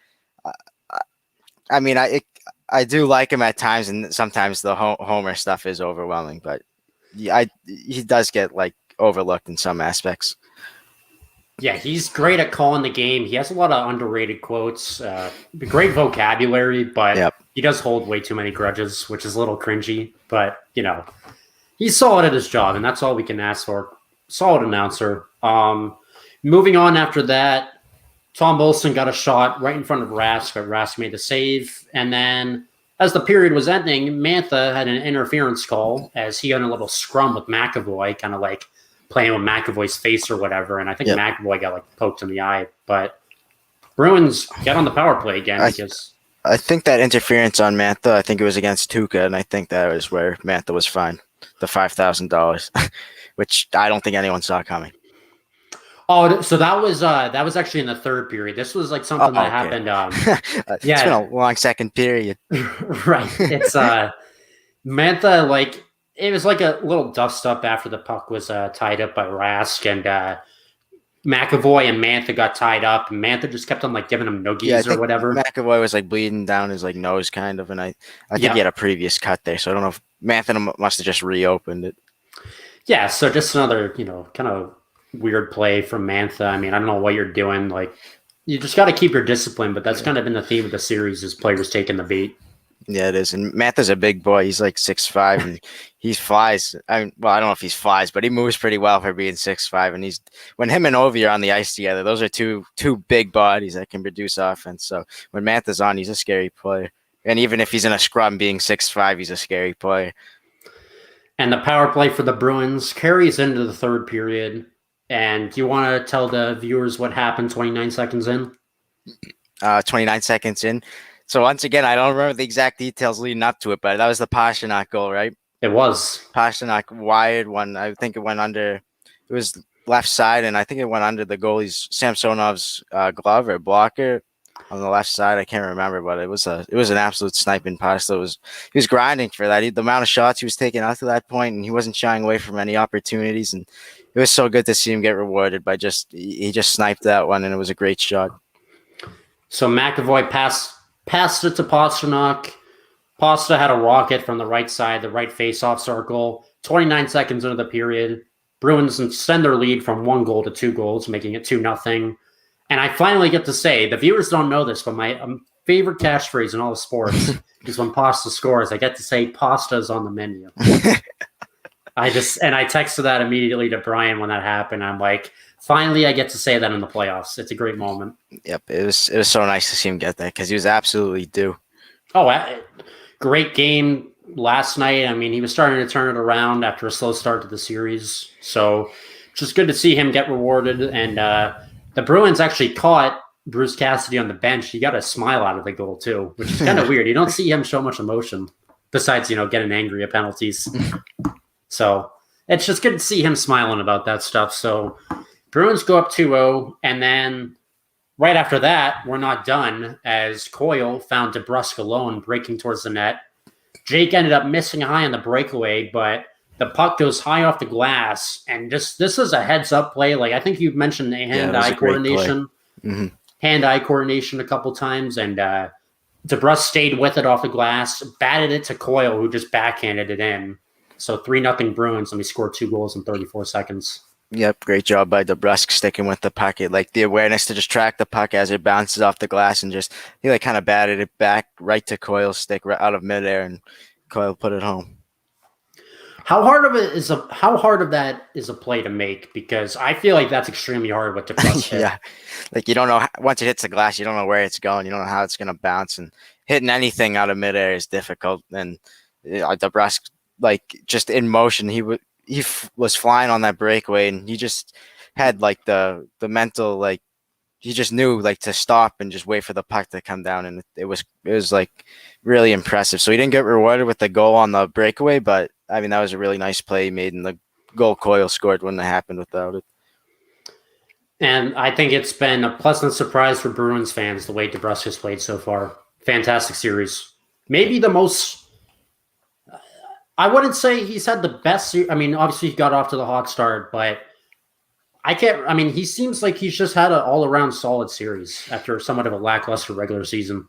I mean, I do like him at times, and sometimes the homer stuff is overwhelming. But he does get like overlooked in some aspects. Yeah, he's great at calling the game. He has a lot of underrated quotes, great vocabulary, but he does hold way too many grudges, which is a little cringy. But he's solid at his job, and that's all we can ask for. Solid announcer. Moving on after that, Tom Olsen got a shot right in front of Rask, but Rask made the save. And then as the period was ending, Mantha had an interference call as he had a little scrum with McAvoy, kind of like playing with McAvoy's face or whatever. And I think McAvoy got like poked in the eye. But Bruins got on the power play again because I think that interference on Mantha, I think it was against Tuukka, and I think that was where Mantha was fined the $5,000, which I don't think anyone saw coming. Oh, so that was actually in the third period. This was like something that happened. It's been a long second period. Right. It's Mantha, like it was like a little dust up after the puck was tied up by Rask, and McAvoy and Mantha got tied up, and Mantha just kept on like giving him noogies or whatever. McAvoy was like bleeding down his like nose kind of, and I think he had a previous cut there, so I don't know if Mantha must have just reopened it. Yeah, so just another, kind of weird play from Mantha. I mean, I don't know what you're doing. Like, you just got to keep your discipline, but that's kind of been the theme of the series is players taking the beat. Yeah, it is. And Mantha's a big boy. He's like 6'5", and he flies. I don't know if he flies, but he moves pretty well for being 6'5". And when him and Ovi are on the ice together, those are two big bodies that can produce offense. So when Mantha's on, he's a scary player. And even if he's in a scrum being 6'5", he's a scary player. And the power play for the Bruins carries into the third period. And do you want to tell the viewers what happened 29 seconds in? 29 seconds in. So once again, I don't remember the exact details leading up to it, but that was the Pastrnak goal, right? It was. Pastrnak wired one. I think it went under. It was left side, and I think it went under the goalie's Samsonov's glove or blocker on the left side. I can't remember, but it was an absolute sniping pass. He was grinding for that. The amount of shots he was taking out to that point, and he wasn't shying away from any opportunities. And it was so good to see him get rewarded by he just sniped that one, and it was a great shot. So McAvoy passed it to Pastrnak. Pasta had a rocket from the right side, the right face-off circle. 29 seconds into the period, Bruins extend their lead from 1 goal to 2 goals, making it 2-0. And I finally get to say, the viewers don't know this, but my favorite catchphrase in all of sports is when pasta scores, I get to say pasta is on the menu. I texted that immediately to Brian when that happened. I'm like, finally, I get to say that in the playoffs. It's a great moment. Yep, it was so nice to see him get that because he was absolutely due. Oh, great game last night. I mean, he was starting to turn it around after a slow start to the series. So just good to see him get rewarded. And the Bruins actually caught Bruce Cassidy on the bench. He got a smile out of the goal too, which is kind of weird. You don't see him show much emotion besides, getting angry at penalties. So it's just good to see him smiling about that stuff. So Bruins go up 2-0, and then right after that, we're not done as Coyle found DeBrusk alone breaking towards the net. Jake ended up missing high on the breakaway, but the puck goes high off the glass, and just this is a heads-up play. Like I think you've mentioned the hand-eye coordination, hand-eye coordination a couple times, and DeBrusk stayed with it off the glass, batted it to Coyle, who just backhanded it in. So 3-0 Bruins, and we scored 2 goals in 34 seconds. Yep, great job by DeBrusk sticking with the puck. Like the awareness to just track the puck as it bounces off the glass, and just he like kind of batted it back right to Coyle's stick right out of midair, and Coyle put it home. How hard of that is a play to make? Because I feel like that's extremely hard with DeBrusk. Yeah, like you don't know once it hits the glass, you don't know where it's going, you don't know how it's going to bounce, and hitting anything out of midair is difficult. And DeBrusk, like just in motion, he was flying on that breakaway, and he just had like the mental, like he just knew like to stop and just wait for the puck to come down, and it was like really impressive. So he didn't get rewarded with the goal on the breakaway, but I mean that was a really nice play he made, and the goal Coyle scored wouldn't have happened without it. And I think it's been a pleasant surprise for Bruins fans the way DeBrusk has played so far. Fantastic series. Maybe the most. I wouldn't say he's had the best. I mean, obviously he got off to the hot start, but he seems like he's just had an all-around solid series after somewhat of a lackluster regular season.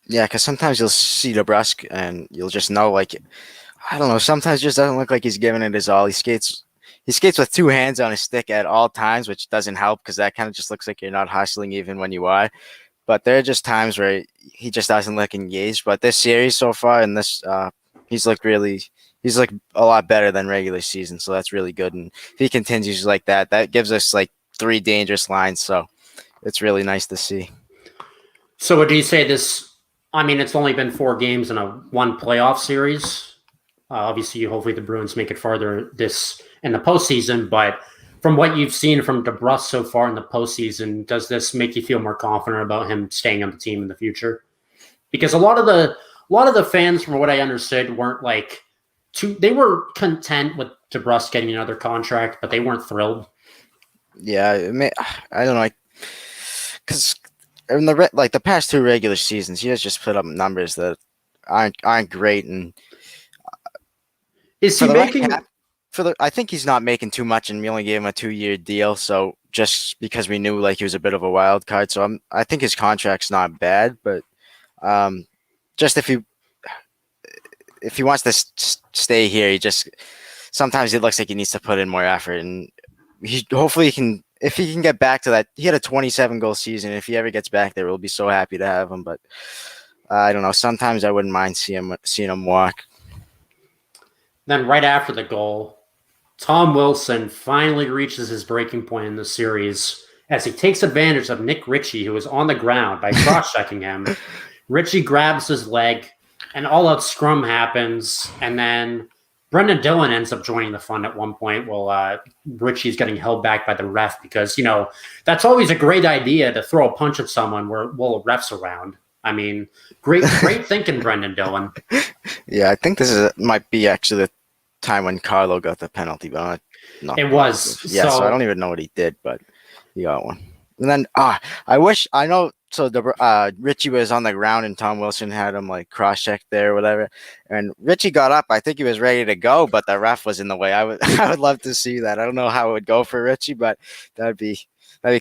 Yeah, because sometimes you'll see DeBrusk and you'll just know, like, I don't know, sometimes it just doesn't look like he's giving it his all. He skates with 2 hands on his stick at all times, which doesn't help because that kind of just looks like you're not hustling even when you are. But there are just times where he just doesn't look engaged. But this series so far, and this he's like a lot better than regular season, so that's really good. And if he continues like that, that gives us like 3 dangerous lines. So it's really nice to see. So would you say this? I mean, it's only been 4 games in a 1 playoff series. Obviously, hopefully the Bruins make it farther this in the postseason. But from what you've seen from DeBrusk so far in the postseason, does this make you feel more confident about him staying on the team in the future? Because a lot of the fans, from what I understood, weren't like. They were content with DeBrusk getting another contract, but they weren't thrilled. Yeah, I don't know, because in the past 2 regular seasons, he has just put up numbers that aren't great. And is he making? I think he's not making too much, and we only gave him a 2-year deal. So just because we knew like he was a bit of a wild card, so I think his contract's not bad, but just if he wants to stay here, sometimes it looks like he needs to put in more effort, and hopefully if he can get back to that. He had a 27-goal season. If he ever gets back there, we'll be so happy to have him. But I don't know. Sometimes I wouldn't mind seeing him walk. Then right after the goal, Tom Wilson finally reaches his breaking point in the series as he takes advantage of Nick Ritchie, who is on the ground, by cross-checking him. Ritchie grabs his leg. An all-out scrum happens, and then Brendan Dillon ends up joining the fun at one point while Ritchie's getting held back by the ref because, that's always a great idea to throw a punch at someone while a ref's around. I mean, great thinking, Brendan Dillon. Yeah, I think this might be actually the time when Carlo got the penalty, but it was. Yeah, so I don't even know what he did, but he got one. And then I know. So Ritchie was on the ground and Tom Wilson had him like cross-checked there or whatever. And Ritchie got up. I think he was ready to go, but the ref was in the way. I would love to see that. I don't know how it would go for Ritchie, but that'd be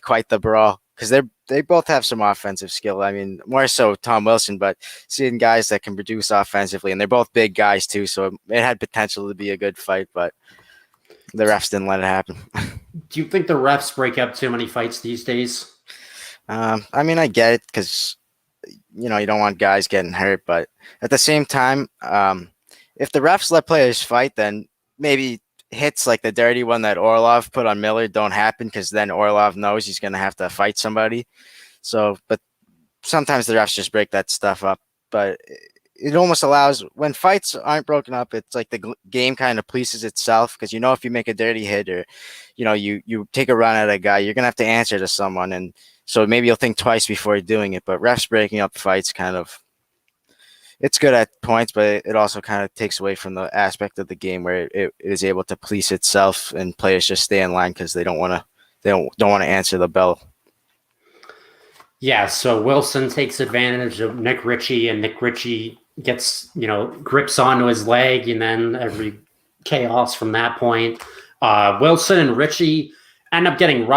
quite the brawl because they both have some offensive skill. I mean, more so Tom Wilson, but seeing guys that can produce offensively, and they're both big guys too, so it had potential to be a good fight. But The refs didn't let it happen. Do you think the refs break up too many fights these days? I mean, I get it because you don't want guys getting hurt, but at the same time, if the refs let players fight, then maybe hits like the dirty one that Orlov put on Miller don't happen because then Orlov knows he's going to have to fight somebody. So, but sometimes the refs just break that stuff up. But it almost allows when fights aren't broken up, it's like the game kind of polices itself because if you make a dirty hit or you take a run at a guy, you're gonna have to answer to someone, and so maybe you'll think twice before doing it. But refs breaking up fights kind of it's good at points, but it also kind of takes away from the aspect of the game where it is able to police itself and players just stay in line because they don't want to answer the bell. Yeah, so Wilson takes advantage of Nick Ritchie, and Nick Ritchie gets, grips onto his leg, and then every chaos from that point. Wilson and Ritchie end up getting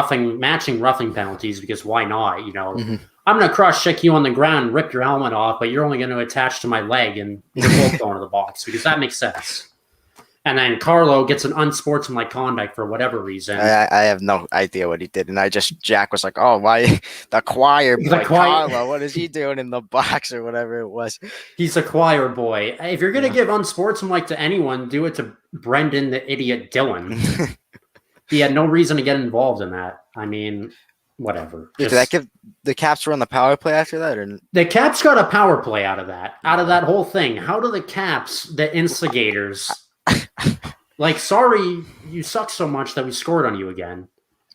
matching roughing penalties because why not? Mm-hmm. I'm going to cross-check you on the ground and rip your helmet off, but you're only going to attach to my leg, and you're both going to the box because that makes sense. And then Carlo gets an unsportsmanlike conduct for whatever reason. I have no idea what he did. And Jack was like, oh, why the choir boy, Carlo, what is he doing in the box or whatever it was? He's a choir boy. If you're going to give unsportsmanlike to anyone, do it to Brendan, the idiot Dylan. He had no reason to get involved in that. I mean, whatever. Did that give the Caps run the power play after that? Or? The Caps got a power play out of that whole thing. How do the Caps, the instigators... sorry, you suck so much that we scored on you again.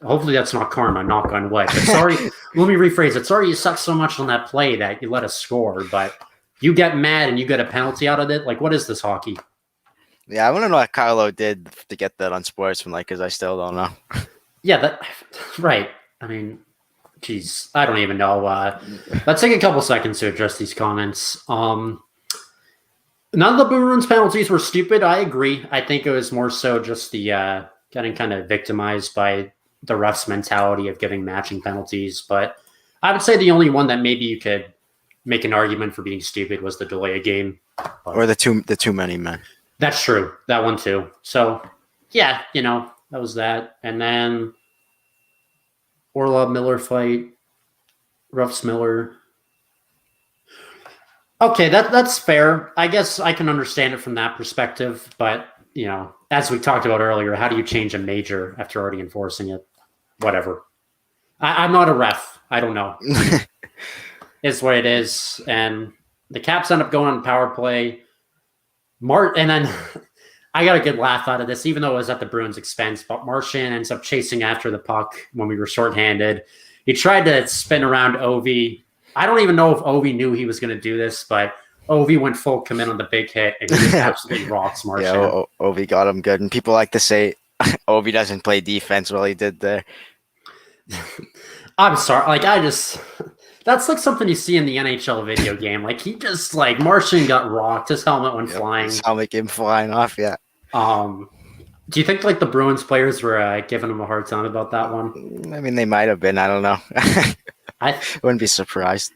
Hopefully that's not karma, knock on wood. But sorry, let me rephrase it. Sorry you suck so much on that play that you let us score, but you get mad and you get a penalty out of it. What is this hockey? Yeah, I want to know what Carlo did to get that unsportsmanlike because I still don't know. Yeah, right. I mean, geez, I don't even know. Let's take a couple seconds to address these comments. None of the Bruins penalties were stupid. I agree. I think it was more so just the getting kind of victimized by the refs' mentality of giving matching penalties. But I would say the only one that maybe you could make an argument for being stupid was the delay of game. Or the too many men. That's true. That one too. So, yeah, that was that. And then Orlov Miller fight, Ruffs Miller. Okay, that's fair. I guess I can understand it from that perspective. But, as we talked about earlier, how do you change a major after already enforcing it? Whatever. I'm not a ref. I don't know. It's what it is. And the Caps end up going on power play. And then I got a good laugh out of this, even though it was at the Bruins' expense. But Marchand ends up chasing after the puck when we were shorthanded. He tried to spin around Ovi. I don't even know if Ovi knew he was going to do this, but Ovi went full commit on the big hit, and he just absolutely rocks Marchand. Yeah, Ovi got him good. And people like to say Ovi doesn't play defense. Well, he did there. I'm sorry. That's like something you see in the NHL video game. He just, Marchand got rocked. His helmet went flying. His helmet came flying off, yeah. Do you think, the Bruins players were giving him a hard time about that one? I mean, they might have been. I don't know. I wouldn't be surprised.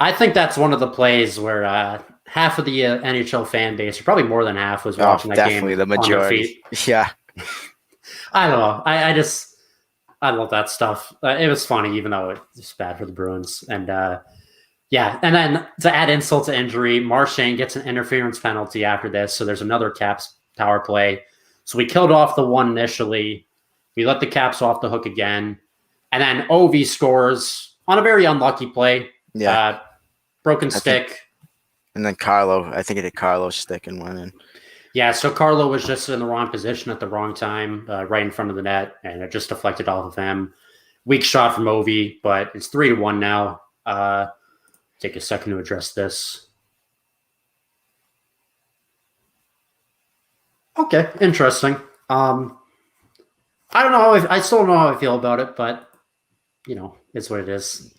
I think that's one of the plays where half of the NHL fan base, or probably more than half, was watching that game. Definitely the majority. Yeah. I don't know. I love that stuff. It was funny, even though it's bad for the Bruins. And yeah, and then to add insult to injury, Marchand gets an interference penalty after this. So there's another Caps power play. So we killed off the one initially. We let the Caps off the hook again. And then Ovi scores on a very unlucky play. Yeah. Broken stick. And then Carlo, I think it hit Carlo's stick and went in. Yeah, so Carlo was just in the wrong position at the wrong time, right in front of the net, and it just deflected off of him. Weak shot from Ovi, but it's 3-1 now. Take a second to address this. Okay, interesting. I don't know. I still don't know how I feel about it, but it's what it is.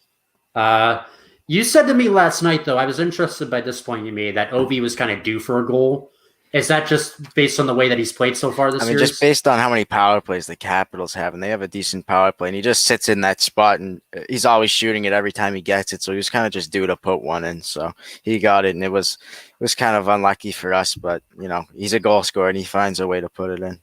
You said to me last night, though, I was interested by this point you made that Ovi was kind of due for a goal. Is that just based on the way that he's played so far this series? Just based on how many power plays the Capitals have, and they have a decent power play, and he just sits in that spot, and he's always shooting it every time he gets it, so he was kind of just due to put one in, so he got it, and it was kind of unlucky for us, but, he's a goal scorer, and he finds a way to put it in.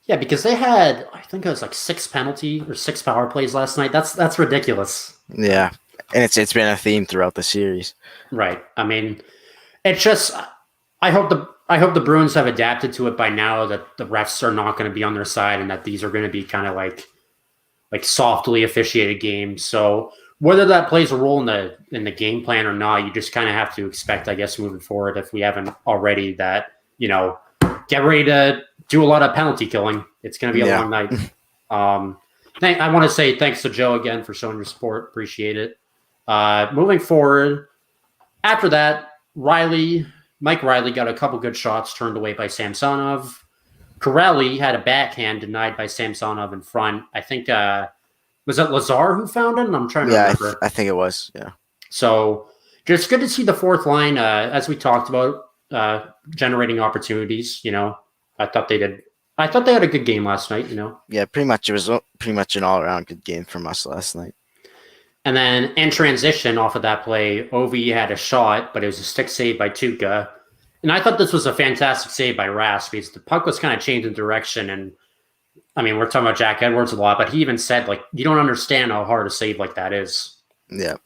Yeah, because they had, I think it was like 6 penalty or 6 power plays last night. That's ridiculous. Yeah, and it's been a theme throughout the series. Right. I mean, it's just I hope the Bruins have adapted to it by now that the refs are not going to be on their side and that these are going to be kind of like softly officiated games. So whether that plays a role in the game plan or not, you just kind of have to expect, I guess, moving forward, if we haven't already, that get ready to do a lot of penalty killing. It's going to be a Yeah. long night. I want to say thanks to Joe again for showing your support. Appreciate it. Moving forward, after that, Mike Riley got a couple good shots turned away by Samsonov. Corelli had a backhand denied by Samsonov in front. I think was it Lazar who found it? I'm trying to remember. I think it was. Yeah. So just good to see the fourth line, as we talked about, generating opportunities. I thought they did. I thought they had a good game last night. Yeah, pretty much. It was pretty much an all-around good game from us last night. And then in transition off of that play, Ovi had a shot, but it was a stick save by Tuukka. And I thought this was a fantastic save by Rask because the puck was kind of changing direction. And I mean, we're talking about Jack Edwards a lot, but he even said, like, you don't understand how hard a save like that is. Yeah.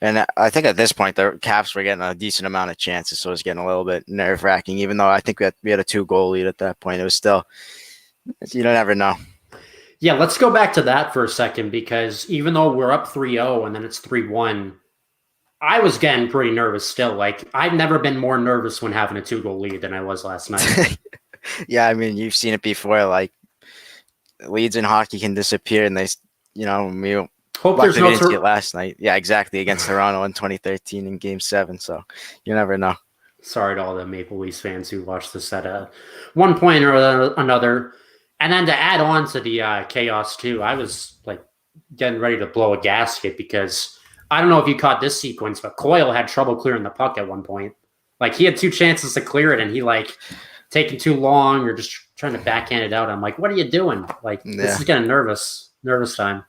And I think at this point, the Caps were getting a decent amount of chances, so it was getting a little bit nerve-wracking, even though I think we had a 2-goal lead at that point. It was still, you don't ever know. Yeah, let's go back to that for a second, because even though we're up 3-0 and then it's 3-1, I was getting pretty nervous still. Like, I've never been more nervous when having a 2-goal lead than I was last night. Yeah, I mean, you've seen it before. Like, leads in hockey can disappear, and we hope there's no didn't see it last night. Yeah, exactly, against Toronto in 2013 in Game 7. So you never know. Sorry to all the Maple Leafs fans who watched this at one point or another. And then to add on to the chaos too, I was like getting ready to blow a gasket because I don't know if you caught this sequence, but Coyle had trouble clearing the puck at one point. Like, he had 2 chances to clear it, and he taking too long or just trying to backhand it out. I'm like, what are you doing? Like, This is getting nervous time.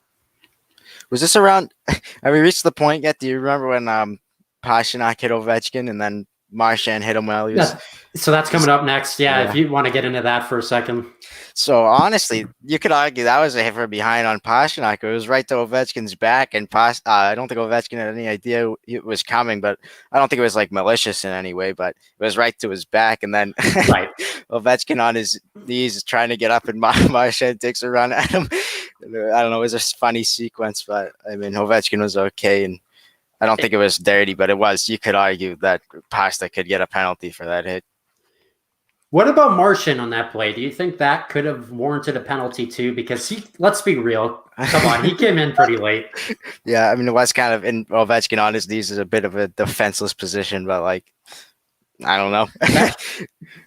Was this around? Have we reached the point yet? Do you remember when Pastrnak hit Ovechkin and then Marchand hit him while he was? So that's coming up next. Yeah, if you want to get into that for a second. So honestly, you could argue that was a hit from behind on Pastrnak. It was right to Ovechkin's back, and I don't think Ovechkin had any idea it was coming, but I don't think it was like malicious in any way. But it was right to his back, and then Ovechkin on his knees trying to get up, and Marchand takes a run at him. I don't know. It was a funny sequence, but I mean, Ovechkin was okay, and I don't think it was dirty, but it was. You could argue that Pasta could get a penalty for that hit. What about Marchand on that play? Do you think that could have warranted a penalty too? Because let's be real. Come on, he came in pretty late. Yeah, I mean, it was kind of, in Ovechkin on his knees is a bit of a defenseless position, but like, I don't know.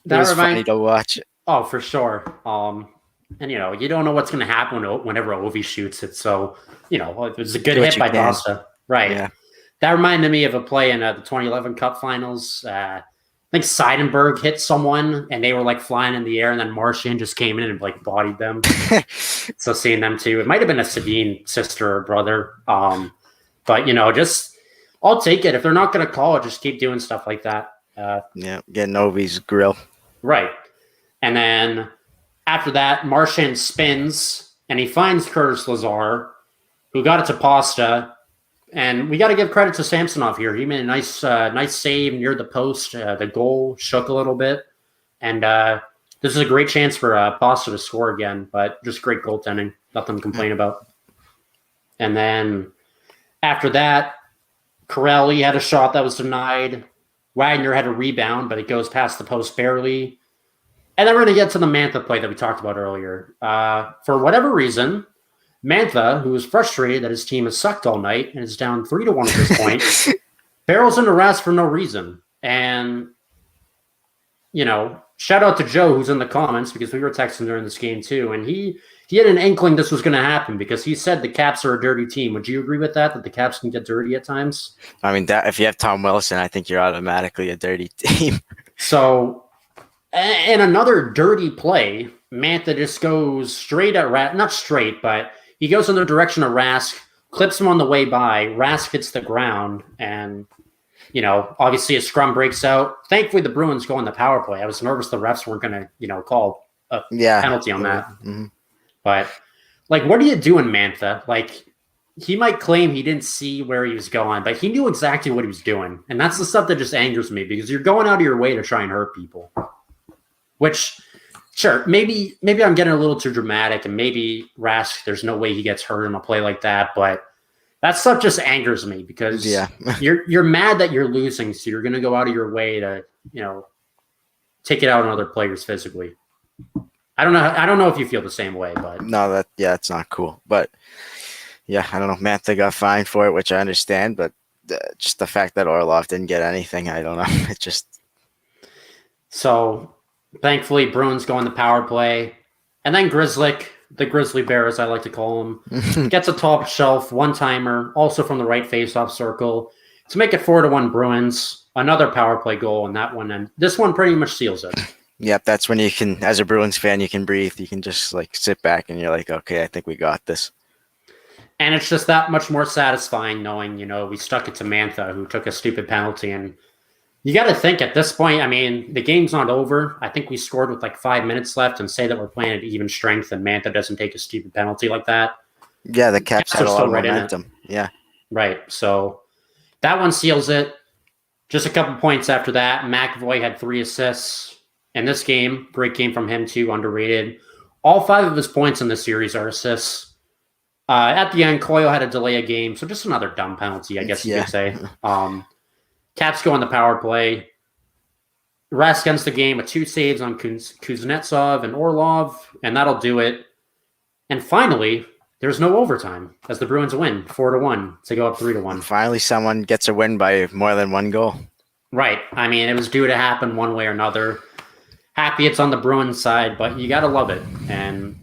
That was funny to watch. Oh, for sure. And you don't know what's going to happen whenever Ovi shoots it. So, it was a good hit by Pasta. Right. Yeah. That reminded me of a play in the 2011 Cup Finals. I think Seidenberg hit someone and they were like flying in the air, and then Marchand just came in and like bodied them. So seeing them too, it might have been a Sedin sister or brother. But just I'll take it. If they're not going to call it, just keep doing stuff like that. Getting Ovi's grill. Right. And then after that, Marchand spins and he finds Curtis Lazar, who got it to Pasta. And we got to give credit to Samsonov here. He made a nice save near the post. The goal shook a little bit. And this is a great chance for Pasta to score again, but just great goaltending. Nothing to complain about. And then after that, Corelli had a shot that was denied. Wagner had a rebound, but it goes past the post barely. And then we're going to get to the Mantha play that we talked about earlier. For whatever reason, Mantha, who is frustrated that his team has sucked all night and is down 3-1 at this point, barrels into Rask for no reason. And, shout out to Joe, who's in the comments, because we were texting during this game too. And he had an inkling this was going to happen because he said the Caps are a dirty team. Would you agree with that the Caps can get dirty at times? I mean, if you have Tom Wilson, I think you're automatically a dirty team. So, in another dirty play, Mantha just goes straight at Rask. Not straight, but he goes in the direction of Rask, clips him on the way by. Rask hits the ground, and, obviously a scrum breaks out. Thankfully, the Bruins go on the power play. I was nervous the refs weren't going to, call a Yeah. penalty on that. Mm-hmm. But like, what are you doing, Mantha? Like, he might claim he didn't see where he was going, but he knew exactly what he was doing. And that's the stuff that just angers me because you're going out of your way to try and hurt people. Which, sure, maybe I'm getting a little too dramatic, and maybe Rask, there's no way he gets hurt in a play like that, but that stuff just angers me because you're mad that you're losing, so you're going to go out of your way to, take it out on other players physically. I don't know if you feel the same way, but no, it's not cool. But yeah, I don't know. Mantha got fined for it, which I understand, but just the fact that Orlov didn't get anything, I don't know. It just so. Thankfully, Bruins go on the power play. And then Grizzlick, the Grizzly Bear, as I like to call him, gets a top shelf one-timer, also from the right face-off circle, to make it 4-1 Bruins. Another power play goal in that one. And this one pretty much seals it. Yep, that's when you can, as a Bruins fan, you can breathe. You can just like sit back and you're like, okay, I think we got this. And it's just that much more satisfying knowing, we stuck it to Mantha, who took a stupid penalty. And you got to think at this point, I mean, the game's not over. I think we scored with like 5 minutes left and say that we're playing at even strength and Mantha doesn't take a stupid penalty like that. Yeah, the Caps had a lot of momentum. Yeah. Right. So that one seals it. Just a couple points after that. McAvoy had 3 assists in this game. Great game from him too, underrated. All 5 of his points in this series are assists. At the end, Coyle had a delay a game, so just another dumb penalty, I guess you could say. Caps go on the power play. Rask ends the game with 2 saves on Kuznetsov and Orlov, and that'll do it. And finally, there's no overtime as the Bruins win 4-1 to go up 3-1. Finally, someone gets a win by more than 1 goal. Right. I mean, it was due to happen one way or another. Happy it's on the Bruins side, but you got to love it. And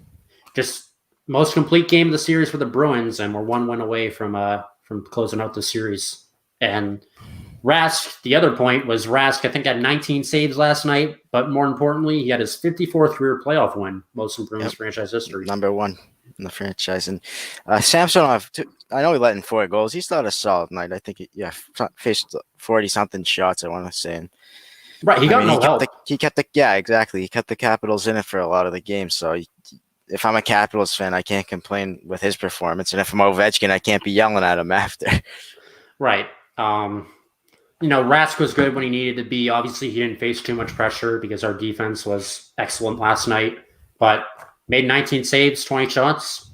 just most complete game of the series for the Bruins, and we're 1 win away from closing out the series. And Rask, the other point was Rask, I think, had 19 saves last night, but more importantly, he had his 54th career playoff win, most in Bruins franchise history. Number 1 in the franchise. And Samsonov, I know he let in 4 goals. He still had a solid night. I think he faced 40-something shots, I want to say. And, right, he got no help. Exactly. He kept the Capitals in it for a lot of the games. So if I'm a Capitals fan, I can't complain with his performance. And if I'm Ovechkin, I can't be yelling at him after. Right. Rask was good when he needed to be. Obviously, he didn't face too much pressure because our defense was excellent last night, but made 19 saves, 20 shots.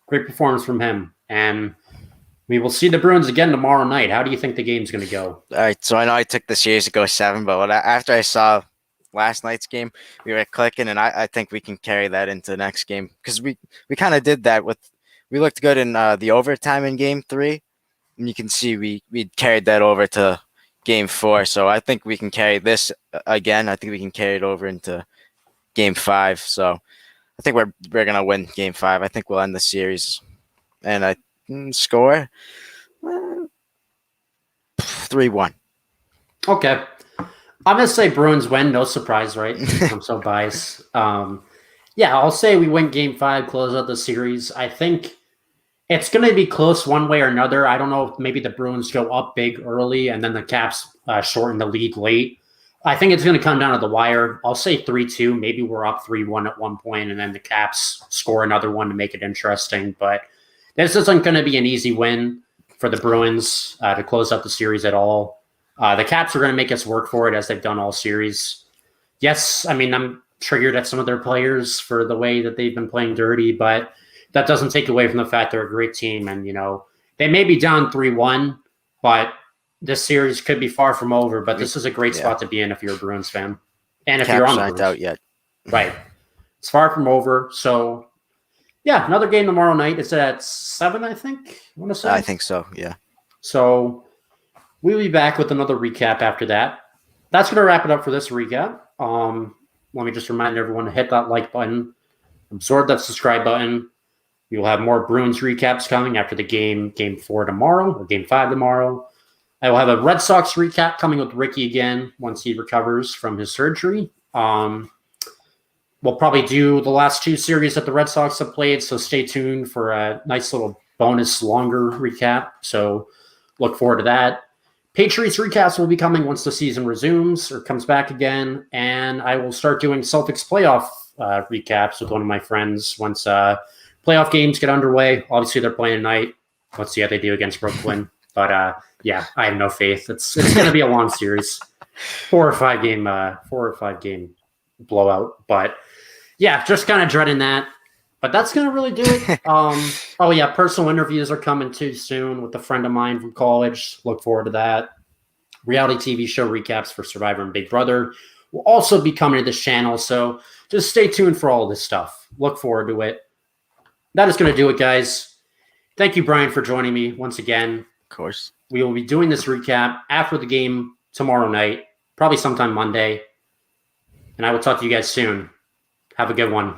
Great performance from him. And we will see the Bruins again tomorrow night. How do you think the game's going to go? All right, so I know I took the series to go 7, but after I saw last night's game, we were clicking, and I think we can carry that into the next game because we kind of did that we looked good in the overtime in Game 3, and you can see we carried that over to Game 4, so I think we can carry this again. I think we can carry it over into Game 5. So I think we're gonna win Game 5. I think we'll end the series, and I score 3-1. Okay, I'm gonna say Bruins win. No surprise, right? I'm so biased. I'll say we win Game 5, close out the series. I think it's going to be close one way or another. I don't know if maybe the Bruins go up big early and then the Caps shorten the lead late. I think it's going to come down to the wire. I'll say 3-2. Maybe we're up 3-1 at one point, and then the Caps score another one to make it interesting. But this isn't going to be an easy win for the Bruins to close out the series at all. The Caps are going to make us work for it as they've done all series. Yes, I mean, I'm triggered at some of their players for the way that they've been playing dirty, but that doesn't take away from the fact they're a great team. And, they may be down 3-1, but this series could be far from over. But this is a great spot to be in if you're a Bruins fan. And if you're on the Bruins. Out yet. Right. It's far from over. So, another game tomorrow night. It's at 7, I think. I want to say. I think so, yeah. So we'll be back with another recap after that. That's going to wrap it up for this recap. Let me just remind everyone to hit that like button, absorb that subscribe button. We will have more Bruins recaps coming after the Game 4 tomorrow, or Game 5 tomorrow. I will have a Red Sox recap coming with Ricky again once he recovers from his surgery. We'll probably do the last 2 series that the Red Sox have played, so stay tuned for a nice little bonus longer recap. So look forward to that. Patriots recaps will be coming once the season resumes or comes back again, and I will start doing Celtics playoff recaps with one of my friends once playoff games get underway. Obviously, they're playing tonight. Let's see how they do against Brooklyn. But yeah, I have no faith. It's going to be a long series, 4 or 5 game blowout. But yeah, just kind of dreading that. But that's going to really do it. Oh yeah, personal interviews are coming too soon with a friend of mine from college. Look forward to that. Reality TV show recaps for Survivor and Big Brother will also be coming to this channel. So just stay tuned for all this stuff. Look forward to it. That is going to do it, guys. Thank you, Bryan, for joining me once again. Of course. We will be doing this recap after the game tomorrow night, probably sometime Monday. And I will talk to you guys soon. Have a good one.